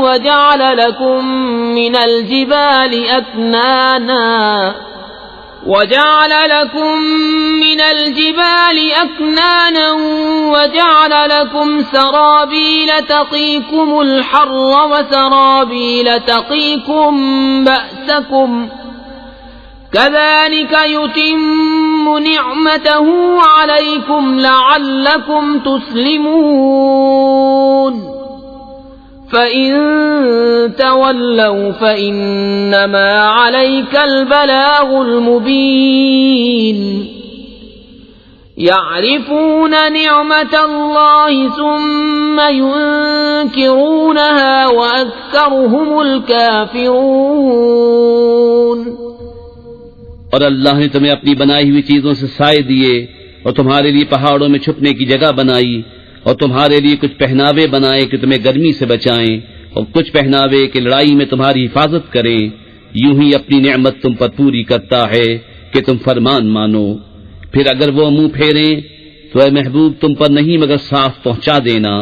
وجعل لکم من الجبال أكنانا وجعل لكم سرابيل تقيكم الحر وسرابيل تقيكم بأسكم كذلك يتم نعمته عليكم لعلكم تسلمون۔ فَإِن تَوَلَّوْا فَإِنَّمَا عَلَيْكَ الْبَلَاغُ الْمُبِينُ۔ يَعْرِفُونَ نِعْمَةَ اللَّهِ ثُمَّ يُنكِرُونَهَا وَأَكْثَرُهُمُ الْكَافِرُونَ۔ اور اللہ نے تمہیں اپنی بنائی ہوئی چیزوں سے سائے دیے، اور تمہارے لیے پہاڑوں میں چھپنے کی جگہ بنائی، اور تمہارے لیے کچھ پہناوے بنائے کہ تمہیں گرمی سے بچائیں، اور کچھ پہناوے کہ لڑائی میں تمہاری حفاظت کریں۔ یوں ہی اپنی نعمت تم پر پوری کرتا ہے کہ تم فرمان مانو۔ پھر اگر وہ منہ پھیریں تو اے محبوب تم پر نہیں مگر صاف پہنچا دینا۔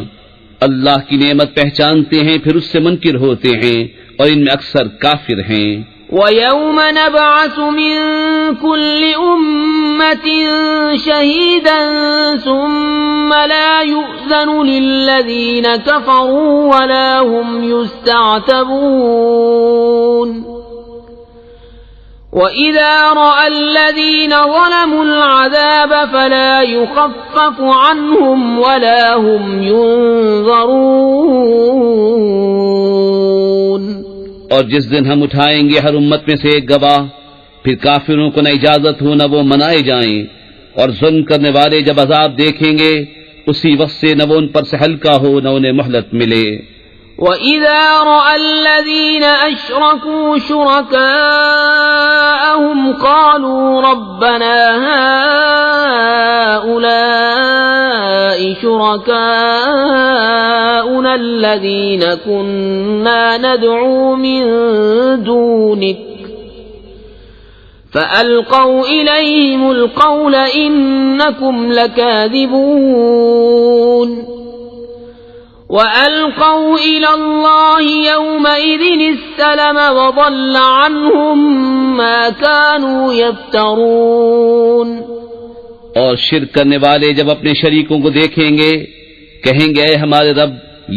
اللہ کی نعمت پہچانتے ہیں پھر اس سے منکر ہوتے ہیں، اور ان میں اکثر کافر ہیں۔ وَيَوْمَ نَبْعَثُ مِن كُلِّ أُمَّةٍ أمة شهيدا ثم لا يؤذن للذين كفروا ولا هم يستعتبون وإذا رأى الذين ظلموا العذاب فلا يخفف عنهم ولا هم ينظرون. اور جس دن ہم اٹھائیں گے ہر امت میں سے ایک گواہ، پھر کافروں کو نہ اجازت ہو نہ وہ منائے جائیں، اور ظلم کرنے والے جب عذاب دیکھیں گے اسی وقت سے نہ وہ ان پر سے ہلکا ہو نہ انہیں مہلت ملے. وَإِذَا رَأَى الَّذِينَ أَشْرَكُوا شُرَكَاءَهُمْ قَالُوا رَبَّنَا هَؤُلَاءِ شُرَكَاؤُنَا الَّذِينَ كُنَّا نَدْعُو مِن دُونِكَ فَأَلْقَوْا إِلَيْهِمُ الْقَوْلَ إِنَّكُمْ لَكَاذِبُونَ وَأَلْقَوْا إِلَى اللَّهِ يَوْمَئِذٍ السَّلَمَ وَضَلَّ عَنْهُمْ مَا كَانُوا يَفْتَرُونَ. اور شرک کرنے والے جب اپنے شریکوں کو دیکھیں گے کہیں گے اے ہمارے رب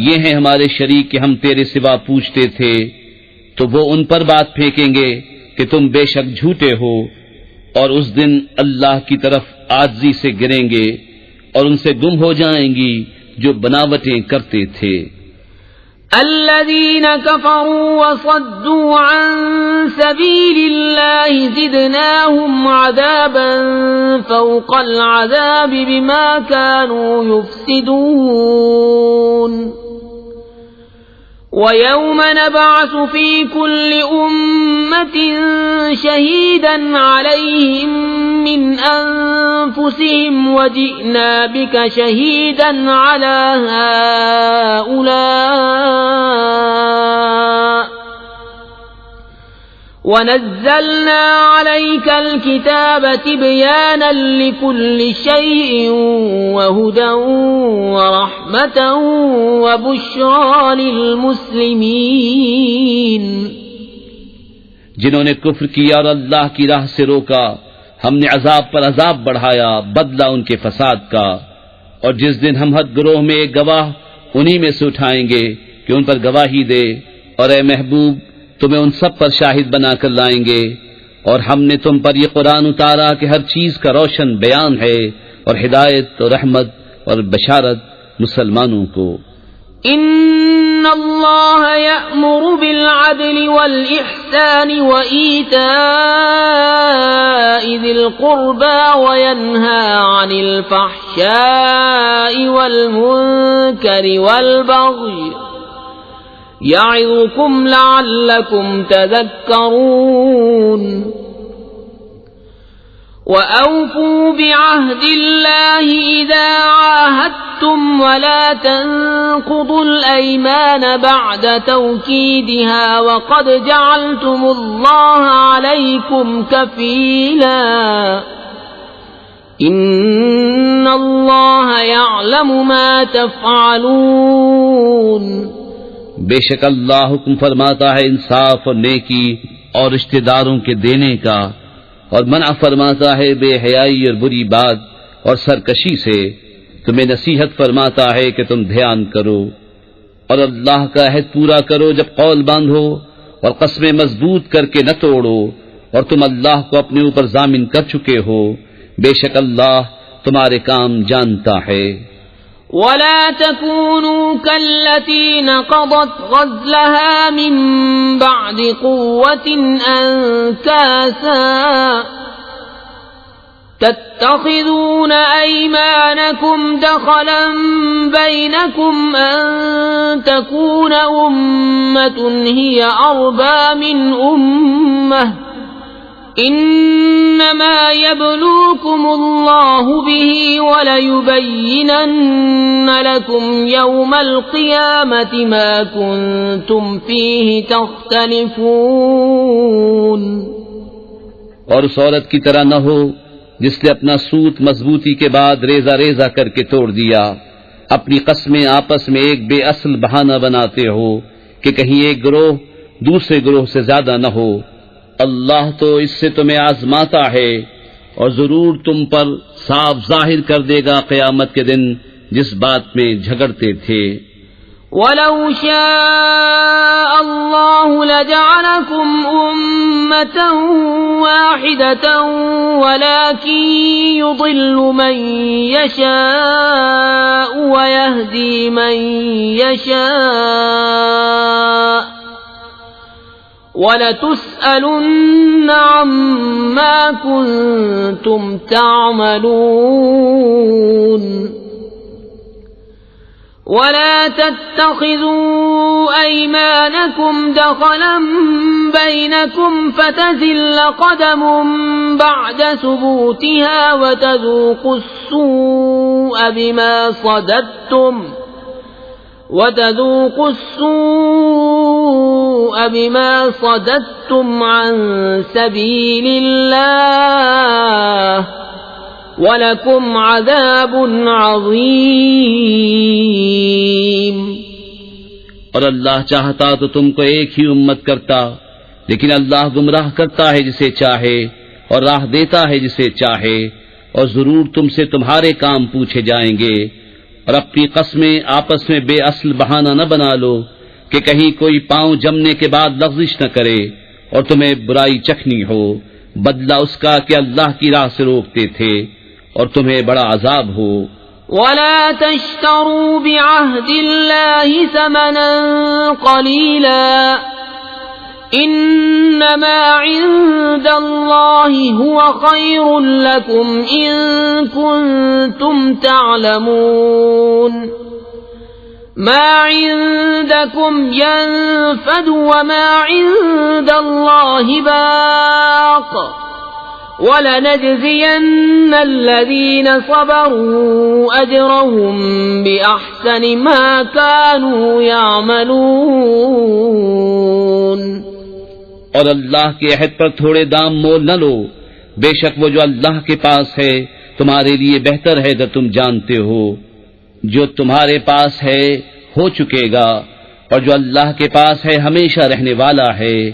یہ ہیں ہمارے شریک کہ ہم تیرے سوا پوچھتے تھے، تو وہ ان پر بات پھینکیں گے کہ تم بے شک جھوٹے ہو، اور اس دن اللہ کی طرف عاجزی سے گریں گے اور ان سے گم ہو جائیں گی جو بناوٹیں کرتے تھے. الذين كفروا وصدوا عن سبيل الله زدناهم عذابا فوق العذاب بما كانوا يفسدون. وَيَوْمَ نَبْعَثُ فِي كُلِّ أُمَّةٍ شَهِيدًا عَلَيْهِمْ مِنْ أَنفُسِهِمْ وَجِئْنَا بِكَ شَهِيدًا عَلَى هَؤُلَاءِ وَنَزَّلْنَا عَلَيْكَ الْكِتَابَ تِبْيَانًا لِكُلِّ شَيْءٍ وَهُدًى وَرَحْمَةً وَبُشْرَى لِلْمُسْلِمِينَ. جنہوں نے کفر کیا اور اللہ کی راہ سے روکا ہم نے عذاب پر عذاب بڑھایا بدلہ ان کے فساد کا. اور جس دن ہم حد گروہ میں ایک گواہ انہی میں سے اٹھائیں گے کہ ان پر گواہی دے، اور اے محبوب تمہیں ان سب پر شاہد بنا کر لائیں گے، اور ہم نے تم پر یہ قرآن اتارا کہ ہر چیز کا روشن بیان ہے اور ہدایت اور رحمت اور بشارت مسلمانوں کو. ان اللہ یأمر بالعدل والإحسان وإیتاء ذی القربى وینہا عن الفحشاء والمنکر والبغی یعظکم لعلکم تذکرون. وَأَوْفُوا بِعَهْدِ اللَّهِ إِذَا عَاهَدتُّمْ وَلَا تَنقُضُوا الْأَيْمَانَ بَعْدَ تَوْكِيدِهَا وَقَدْ جَعَلْتُمُ اللَّهَ عَلَيْكُمْ كَفِيلًا إِنَّ اللَّهَ يَعْلَمُ مَا تَفْعَلُونَ. بے شک اللہ حکم فرماتا ہے انصاف اور نیکی اور رشتہ داروں کے دینے کا، اور منع فرماتا ہے بے حیائی اور بری بات اور سرکشی سے. تمہیں نصیحت فرماتا ہے کہ تم دھیان کرو اور اللہ کا عہد پورا کرو جب قول باندھو، اور قسمیں مضبوط کر کے نہ توڑو، اور تم اللہ کو اپنے اوپر ضامن کر چکے ہو. بے شک اللہ تمہارے کام جانتا ہے. وَلَا تَكُونُوا كَالَّتِي نَقَضَتْ غَزْلَهَا مِن بَعْدِ قُوَّةٍ أَنكَاثًا تَتَّخِذُونَ أَيْمَانَكُمْ دَخَلًا بَيْنَكُمْ أَن تَكُونَ أُمَّةٌ هِيَ أَرْبَى مِنْ أُمَّةٍ انما يبلوكم الله به وليبينن لكم يوم القيامة ما كنتم فيه تختلفون. اور اس عورت کی طرح نہ ہو جس نے اپنا سوت مضبوطی کے بعد ریزہ ریزہ کر کے توڑ دیا. اپنی قسمیں آپس میں ایک بے اصل بہانہ بناتے ہو کہ کہیں ایک گروہ دوسرے گروہ سے زیادہ نہ ہو. اللہ تو اس سے تمہیں آزماتا ہے اور ضرور تم پر صاف ظاہر کر دے گا قیامت کے دن جس بات میں جھگڑتے تھے۔ وَلَوْ شَاءَ اللَّهُ لَجَعَلَكُمْ أُمَّةً وَاحِدَةً وَلَكِن يُضِلُّ مَن يَشَاءُ وَيَهْدِي مَن يَشَاءُ وَلَتُسْأَلُنَّ عَمَّا كُنتُمْ تَعْمَلُونَ وَلَا تَتَّخِذُوا أَيْمَانَكُمْ دَخَلًا بَيْنَكُمْ فَتَزِلَّ قَدَمٌ بَعْدَ ثُبُوتِهَا وَتَذُوقُوا السُّوءَ بِمَا صَدَدتُّمْ عَن سَبِيلِ اللَّهِ وَلَكُمْ عَذَابٌ عَظِيمٌ۔ اور اللہ چاہتا تو تم کو ایک ہی امت کرتا، لیکن اللہ گمراہ کرتا ہے جسے چاہے اور راہ دیتا ہے جسے چاہے، اور ضرور تم سے تمہارے کام پوچھے جائیں گے۔ اور اپنی قسمیں آپس میں بے اصل بہانہ نہ بنا لو کہ کہیں کوئی پاؤں جمنے کے بعد لغزش نہ کرے اور تمہیں برائی چکھنی ہو، بدلہ اس کا کہ اللہ کی راہ سے روکتے تھے اور تمہیں بڑا عذاب ہو۔ وَلَا تَشْتَرُوا بِعَهْدِ اللَّهِ ثَمَنًا قَلِيلًا إِنَّمَا عِندَ اللَّهِ هُوَ خَيْرٌ لَكُمْ إِن كُنتُمْ تَعْلَمُونَ مَا عِندَكُمْ يَنفَدُ وَمَا عِندَ اللَّهِ بَاقٍ وَلَنَجْزِيَنَّ الَّذِينَ صَبَرُوا أَجْرَهُمْ بِأَحْسَنِ مَا كَانُوا يَعْمَلُونَ۔ اور اللہ کے عہد پر تھوڑے دام مول نہ لو، بے شک وہ جو اللہ کے پاس ہے تمہارے لیے بہتر ہے اگر تم جانتے ہو۔ جو تمہارے پاس ہے ہو چکے گا، اور جو اللہ کے پاس ہے ہمیشہ رہنے والا ہے،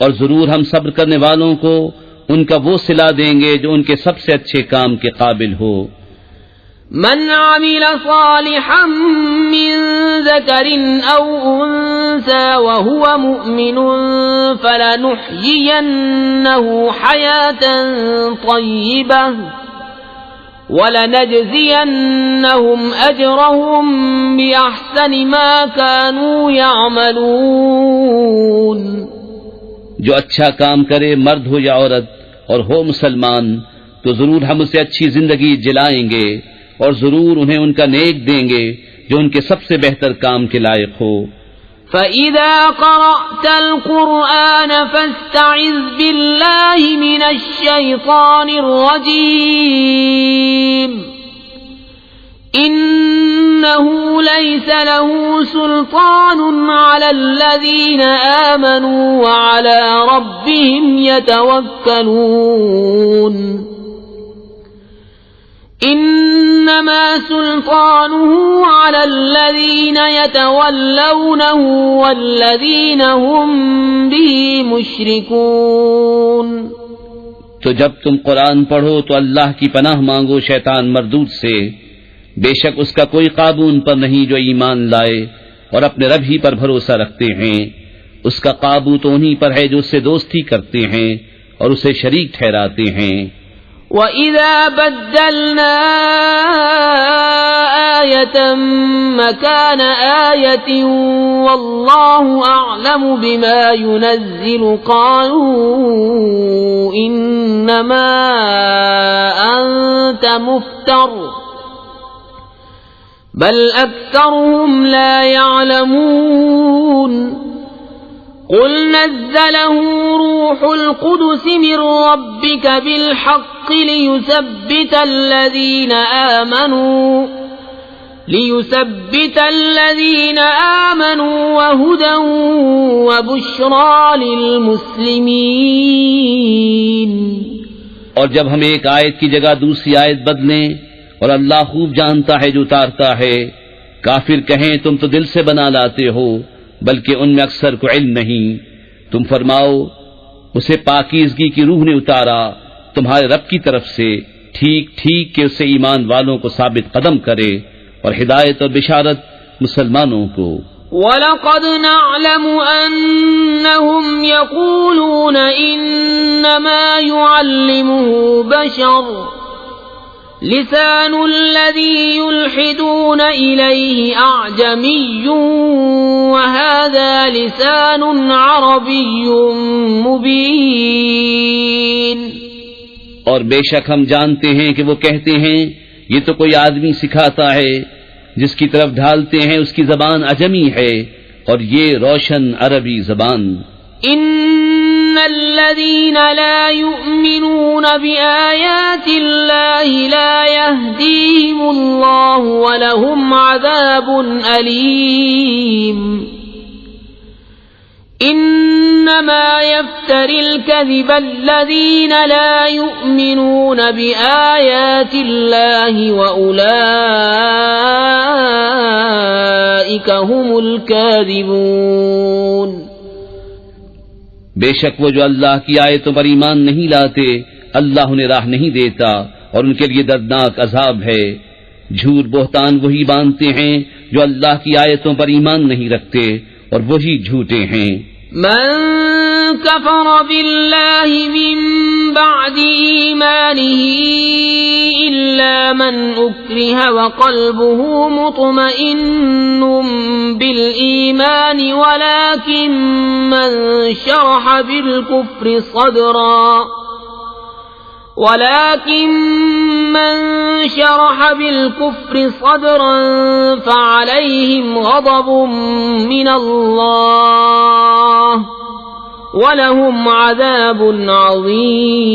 اور ضرور ہم صبر کرنے والوں کو ان کا وہ صلہ دیں گے جو ان کے سب سے اچھے کام کے قابل ہو۔ من عمل صالحا من ذكر أو أنثى وهو مؤمن فلنحيينه حياة طيبة وَلَنَجْزِيَنَّهُمْ أَجْرَهُمْ بِأَحْسَنِ مَا كَانُوا يَعْمَلُونَ۔ جو اچھا کام کرے مرد ہو یا عورت اور ہو مسلمان تو ضرور ہم اسے اچھی زندگی جلائیں گے اور ضرور انہیں ان کا نیک دیں گے جو ان کے سب سے بہتر کام کے لائق ہو۔ فَإِذَا قَرَأْتَ الْقُرْآنَ فَاسْتَعِذْ بِاللَّهِ مِنَ الشَّيْطَانِ الرَّجِيمِ إِنَّهُ لَيْسَ لَهُ سُلْطَانٌ عَلَى الَّذِينَ آمَنُوا وَعَلَى رَبِّهِمْ يَتَوَكَّلُونَ إِنَّمَا سُلْطَانُهُ عَلَى الَّذِينَ يَتَوَلَّوْنَهُ وَالَّذِينَ هُمْ بِهِ مُشْرِكُونَ۔ تو جب تم قرآن پڑھو تو اللہ کی پناہ مانگو شیطان مردود سے، بے شک اس کا کوئی قابو ان پر نہیں جو ایمان لائے اور اپنے رب ہی پر بھروسہ رکھتے ہیں، اس کا قابو تو انہی پر ہے جو اس سے دوستی کرتے ہیں اور اسے شریک ٹھہراتے ہیں۔ وَإِذَا بَدَّلْنَا آيَةً مَكَانَ آيَةٍ وَاللَّهُ أَعْلَمُ بِمَا يُنَزِّلُ قَالُوا إِنَّمَا أَنْتَ مُفْتَرٍ بَلْ أَكْثَرُهُمْ لَا يَعْلَمُونَ قُلْ نَزَّلَهُ رُوحُ الْقُدُسِ مِنْ رَبِّكَ بِالْحَقِّ لِيُثَبِّتَ الَّذِينَ آمَنُوا وَهُدًى وَبُشْرَى لِلْمُسْلِمِينَ۔ اور جب ہم ایک آیت کی جگہ دوسری آیت بدلیں اور اللہ خوب جانتا ہے جو اتارتا ہے، کافر کہیں تم تو دل سے بنا لاتے ہو بلکہ ان میں اکثر کو علم نہیں۔ تم فرماؤ اسے پاکیزگی کی روح نے اتارا تمہارے رب کی طرف سے ٹھیک ٹھیک کہ اسے ایمان والوں کو ثابت قدم کرے اور ہدایت اور بشارت مسلمانوں کو۔ وَلَقَدْ نَعْلَمُ أَنَّهُمْ يَقُولُونَ إِنَّمَا يُعَلِّمُهُ بَشَرٌ لِسَانُ الَّذِي يُلْحِدُونَ إِلَيْهِ أَعْجَمِيٌّ وَهَذَا لِسَانٌ عَرَبِيٌّ مُبِينٌ۔ اور بے شک ہم جانتے ہیں کہ وہ کہتے ہیں یہ تو کوئی آدمی سکھاتا ہے، جس کی طرف ڈھالتے ہیں اس کی زبان عجمی ہے اور یہ روشن عربی زبان۔ ان الذين لا يؤمنون بآيات الله لا يهديهم الله ولهم عذاب أليم۔ انما يفتري الكذب الذين لا يؤمنون بآيات الله وأولئك هم الكاذبون۔ بے شک وہ جو اللہ کی آیتوں پر ایمان نہیں لاتے اللہ انہیں راہ نہیں دیتا اور ان کے لیے دردناک عذاب ہے۔ جھوٹ بہتان وہی باندھتے ہیں جو اللہ کی آیتوں پر ایمان نہیں رکھتے اور وہی جھوٹے ہیں۔ من كفر بالله من بعد إيمانه إلا من أكره وقلبه مطمئن بالإيمان ولكن من شرح بالكفر صدرا فعليهم غضب من الله ولهم عذاب عظيم۔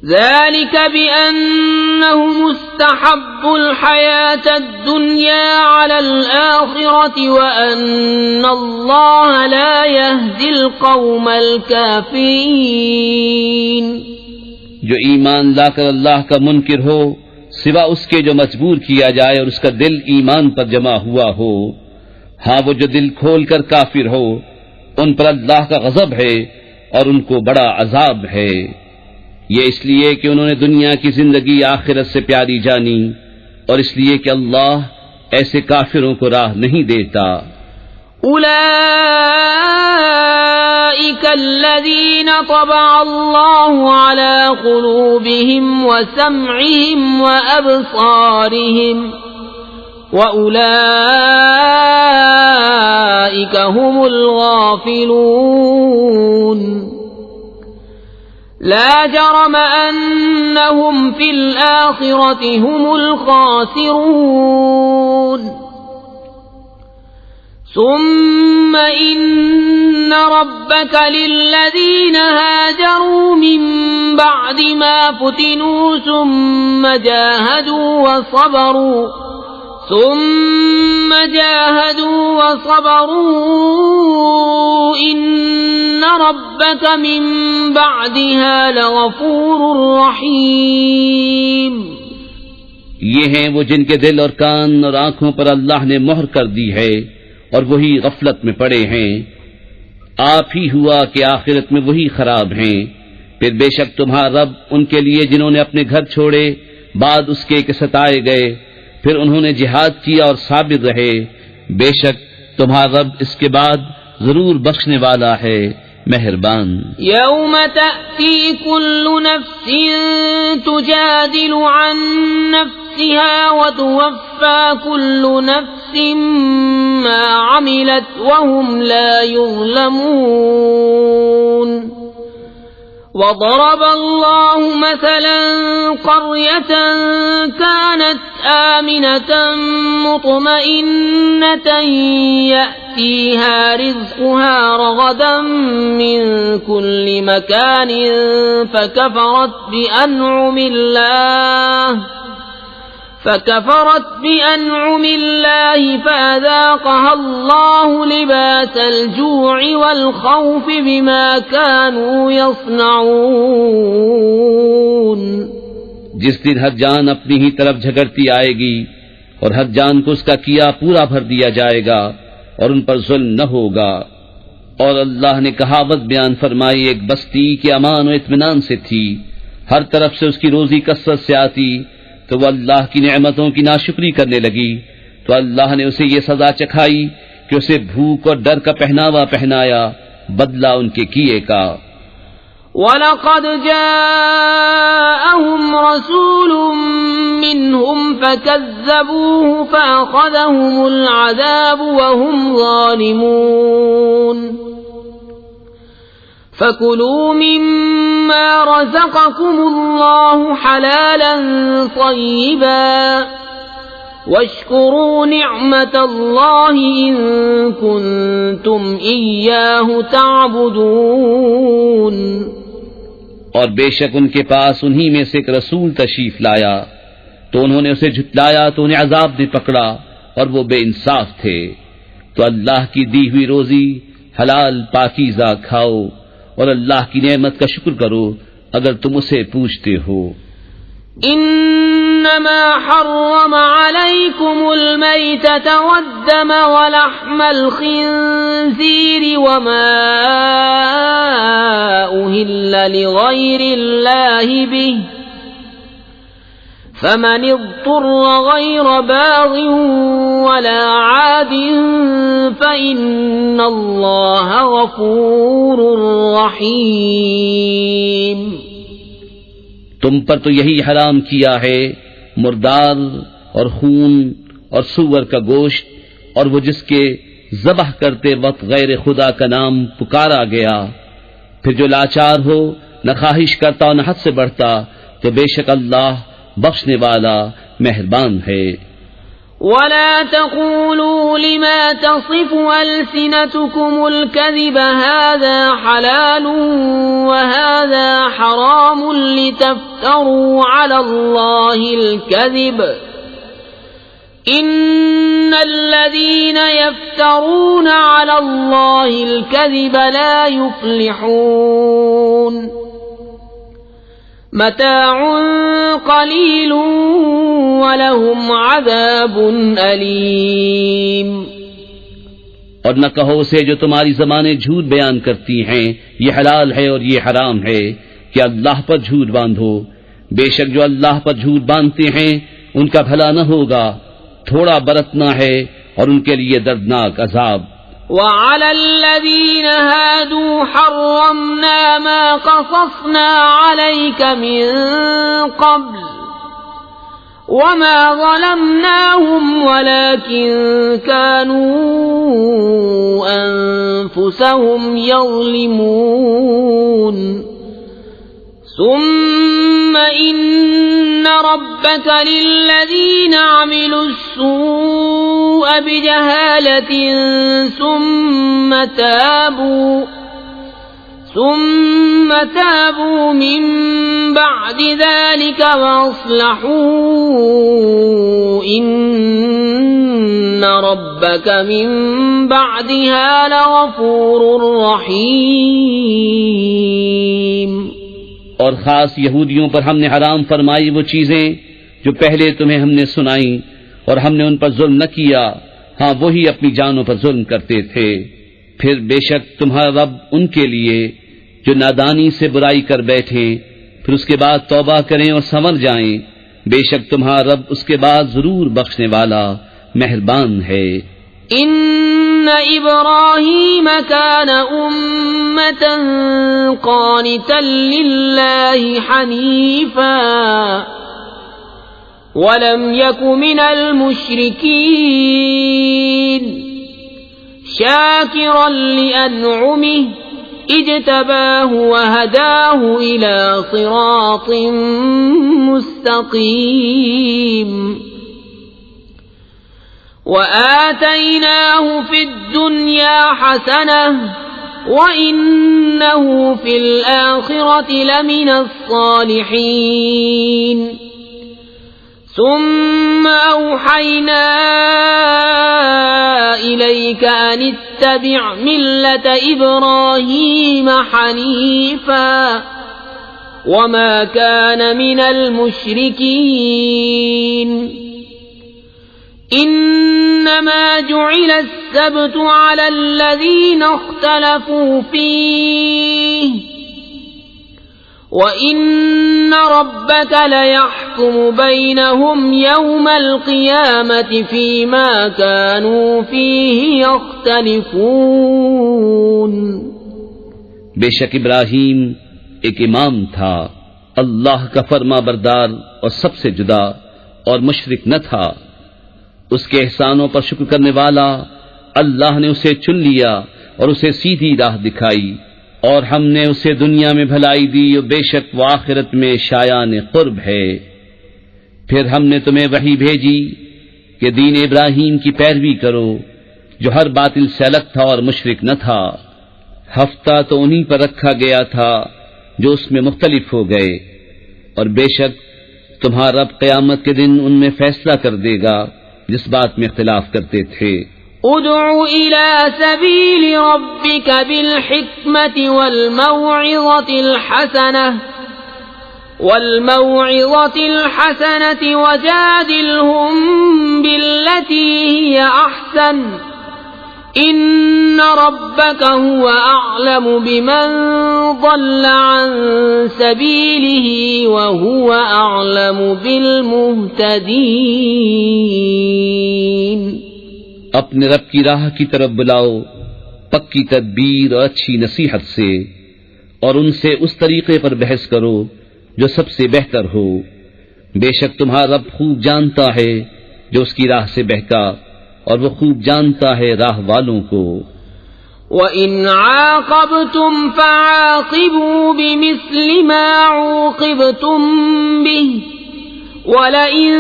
ذلك بأنهم استحبوا الحياة الدنيا على الآخرة وأن الله لا يهدي القوم الكافرين۔ جو ایمان لا کر اللہ کا منکر ہو سوا اس کے جو مجبور کیا جائے اور اس کا دل ایمان پر جمع ہوا ہو، ہاں وہ جو دل کھول کر کافر ہو ان پر اللہ کا غضب ہے اور ان کو بڑا عذاب ہے۔ یہ اس لیے کہ انہوں نے دنیا کی زندگی آخرت سے پیاری جانی اور اس لیے کہ اللہ ایسے کافروں کو راہ نہیں دیتا۔ أولئك الذين طبع الله على قلوبهم وسمعهم وأبصارهم وأولئك هم الغافلون۔ لا جرم أنهم في الآخرة هم الخاسرون۔ ثم إن ربك للذين هاجروا من بعد ما فتنوا ثم جاهدوا وصبروا إن ربك من بعدها لغفور رحيم۔ یہ ہیں وہ جن کے دل اور کان اور آنکھوں پر اللہ نے مہر کر دی ہے اور وہی غفلت میں پڑے ہیں۔ آپ ہی ہوا کہ آخرت میں وہی خراب ہیں۔ پھر بے شک تمہارا رب ان کے لیے جنہوں نے اپنے گھر چھوڑے بعد اس کے کہ ستائے گئے پھر انہوں نے جہاد کیا اور صابر رہے، بے شک تمہارا رب اس کے بعد ضرور بخشنے والا ہے، مہربان۔ یوم تأتی کل نفس تجادل عن نفسها وتوفى كل نفس ما عملت وهم لا يظلمون۔ وضرب الله مثلا قرية كانت آمنة مطمئنة يأتيها رزقها رغدا من كل مكان فكفرت بأنعم الله فأذاقها الله لباس الجوع والخوف بما كانوا يصنعون۔ جس دن ہر جان اپنی ہی طرف جھگڑتی آئے گی اور ہر جان کو اس کا کیا پورا بھر دیا جائے گا اور ان پر ظلم نہ ہوگا۔ اور اللہ نے کہاوت بیان فرمائی ایک بستی کے امان و اطمینان سے تھی، ہر طرف سے اس کی روزی کثرت سے آتی، تو وہ اللہ کی نعمتوں کی ناشکری کرنے لگی تو اللہ نے اسے یہ سزا چکھائی کہ اسے بھوک اور ڈر کا پہناوا پہنایا، بدلہ ان کے کیے کا۔ وَلَقَدْ جَاءَهُمْ رَسُولٌ مِّنْهُمْ فَكَذَّبُوهُ فَأَخَذَهُمُ الْعَذَابُ وَهُمْ ظَالِمُونَ فَكُلُوا مِمَّا رَزَقَكُمُ اللَّهُ حَلَالًا طَيِّبًا وَاشْكُرُوا نِعْمَةَ اللَّهِ إِن كُنتُمْ إِيَّاهُ تَعْبُدُونَ۔ اور بے شک ان کے پاس انہی میں سے ایک رسول تشریف لایا تو انہوں نے اسے جھٹلایا تو انہیں عذاب نے پکڑا اور وہ بے انصاف تھے۔ تو اللہ کی دی ہوئی روزی حلال پاکیزہ کھاؤ اور اللہ کی نعمت کا شکر کرو اگر تم اسے پوجتے ہو۔ انما حرم عليكم الميتة والدم ولحم الخنزير وما أهل لغير الله به فمن اضطر غير باغ ولا عاد فإن الله غفور رحيم۔ تم پر تو یہی حرام کیا ہے مردار اور خون اور سور کا گوشت اور وہ جس کے ذبح کرتے وقت غیر خدا کا نام پکارا گیا، پھر جو لاچار ہو نہ خواہش کرتا اور نہ حد سے بڑھتا تو بے شک اللہ بخشنے والا مہربان ہے۔ ولا تقولوا لما تصف ألسنتكم الكذب هذا حلال وهذا حرام لتفتروا على الله الكذب إن الذين يفترون على الله الكذب لا يفلحون۔ متاع قلیل ولہم عذاب علیم۔ اور نہ کہو اسے جو تمہاری زبانیں جھوٹ بیان کرتی ہیں یہ حلال ہے اور یہ حرام ہے کہ اللہ پر جھوٹ باندھو، بے شک جو اللہ پر جھوٹ باندھتے ہیں ان کا بھلا نہ ہوگا، تھوڑا برتنا ہے اور ان کے لیے دردناک عذاب۔ وعلى الذين هادوا حرمنا ما قصصنا عليك من قبل وما ظلمناهم ولكن كانوا أنفسهم يظلمون ثم إن ربك للذين عملوا السوء بجهالة ثم تابوا من بعد ذلك وأصلحوا إن ربك من بعدها لغفور رحيم۔ اور خاص یہودیوں پر ہم نے حرام فرمائی وہ چیزیں جو پہلے تمہیں ہم نے سنائی اور ہم نے ان پر ظلم نہ کیا، ہاں وہی اپنی جانوں پر ظلم کرتے تھے۔ پھر بے شک تمہارا رب ان کے لیے جو نادانی سے برائی کر بیٹھے پھر اس کے بعد توبہ کریں اور سنور جائیں، بے شک تمہارا رب اس کے بعد ضرور بخشنے والا مہربان ہے۔ ان ابراہیم کان امة قانتا للہ حنیفا ولم یک من المشرکین شاکرا لانعمه اجتباه وهداه الى صراط مستقیم وآتيناه في الدنيا حسنة وإنه في الآخرة لمن الصالحين ثم أوحينا إليك أن اتبع ملة إبراهيم حنيفا وما كان من المشركين إنما جعل السبت على الذين اختلفوا فيه وإن ربك ليحكم بينهم يوم القيامة فيما كانوا فيه يختلفون. بے شک ابراہیم ایک امام تھا، اللہ کا فرما بردار اور سب سے جدا اور مشرک نہ تھا. اس کے احسانوں پر شکر کرنے والا اللہ نے اسے چن لیا اور اسے سیدھی راہ دکھائی، اور ہم نے اسے دنیا میں بھلائی دی اور بے شک وہ آخرت میں شایان قرب ہے. پھر ہم نے تمہیں وحی بھیجی کہ دین ابراہیم کی پیروی کرو جو ہر باطل سے الگ تھا اور مشرک نہ تھا. ہفتہ تو انہی پر رکھا گیا تھا جو اس میں مختلف ہو گئے، اور بے شک تمہارا رب قیامت کے دن ان میں فیصلہ کر دے گا جس بات میں اختلاف کرتے تھے. ادع إلى سبيل ربك بالحكمة والموعظة الحسنة وجادلهم بالتي هي أحسن إن ربك هو أعلم بمن ضل عن سبيله وهو أعلم بالمهتدين. اپنے رب کی راہ کی طرف بلاؤ پکی تدبیر اور اچھی نصیحت سے، اور ان سے اس طریقے پر بحث کرو جو سب سے بہتر ہو. بے شک تمہارا رب خوب جانتا ہے جو اس کی راہ سے بہکا، اور وہ خوب جانتا ہے راہ والوں کو. وَإِنْ عَاقَبْتُمْ فَعَاقِبُوا بِمِثْلِ مَا عُوقِبْتُمْ بِهِ وَلَئِن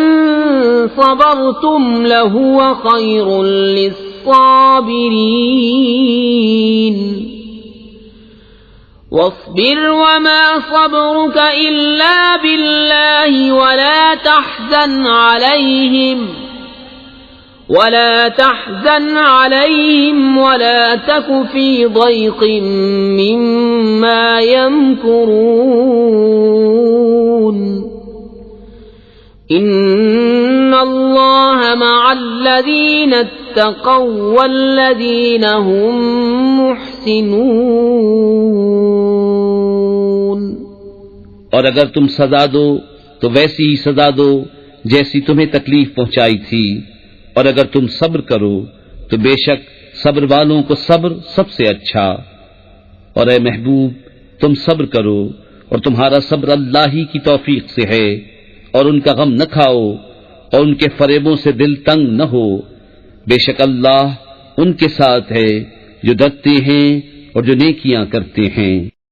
صَبَرْتُمْ لَهُوَ خَيْرٌ لِلصَّابِرِينَ. وَاصْبِرْ وَمَا صَبْرُكَ إِلَّا بِاللَّهِ وَلَا تحزن عليهم ولا تك في ضيق مما يمكرون. إن الله مع الذين اتقوا والذين هم محسنون. اور اگر تم سزا دو تو ویسی ہی سزا دو جیسی تمہیں تکلیف پہنچائی تھی، اور اگر تم صبر کرو تو بے شک صبر والوں کو صبر سب سے اچھا. اور اے محبوب تم صبر کرو، اور تمہارا صبر اللہ ہی کی توفیق سے ہے، اور ان کا غم نہ کھاؤ اور ان کے فریبوں سے دل تنگ نہ ہو. بے شک اللہ ان کے ساتھ ہے جو ڈرتے ہیں اور جو نیکیاں کرتے ہیں.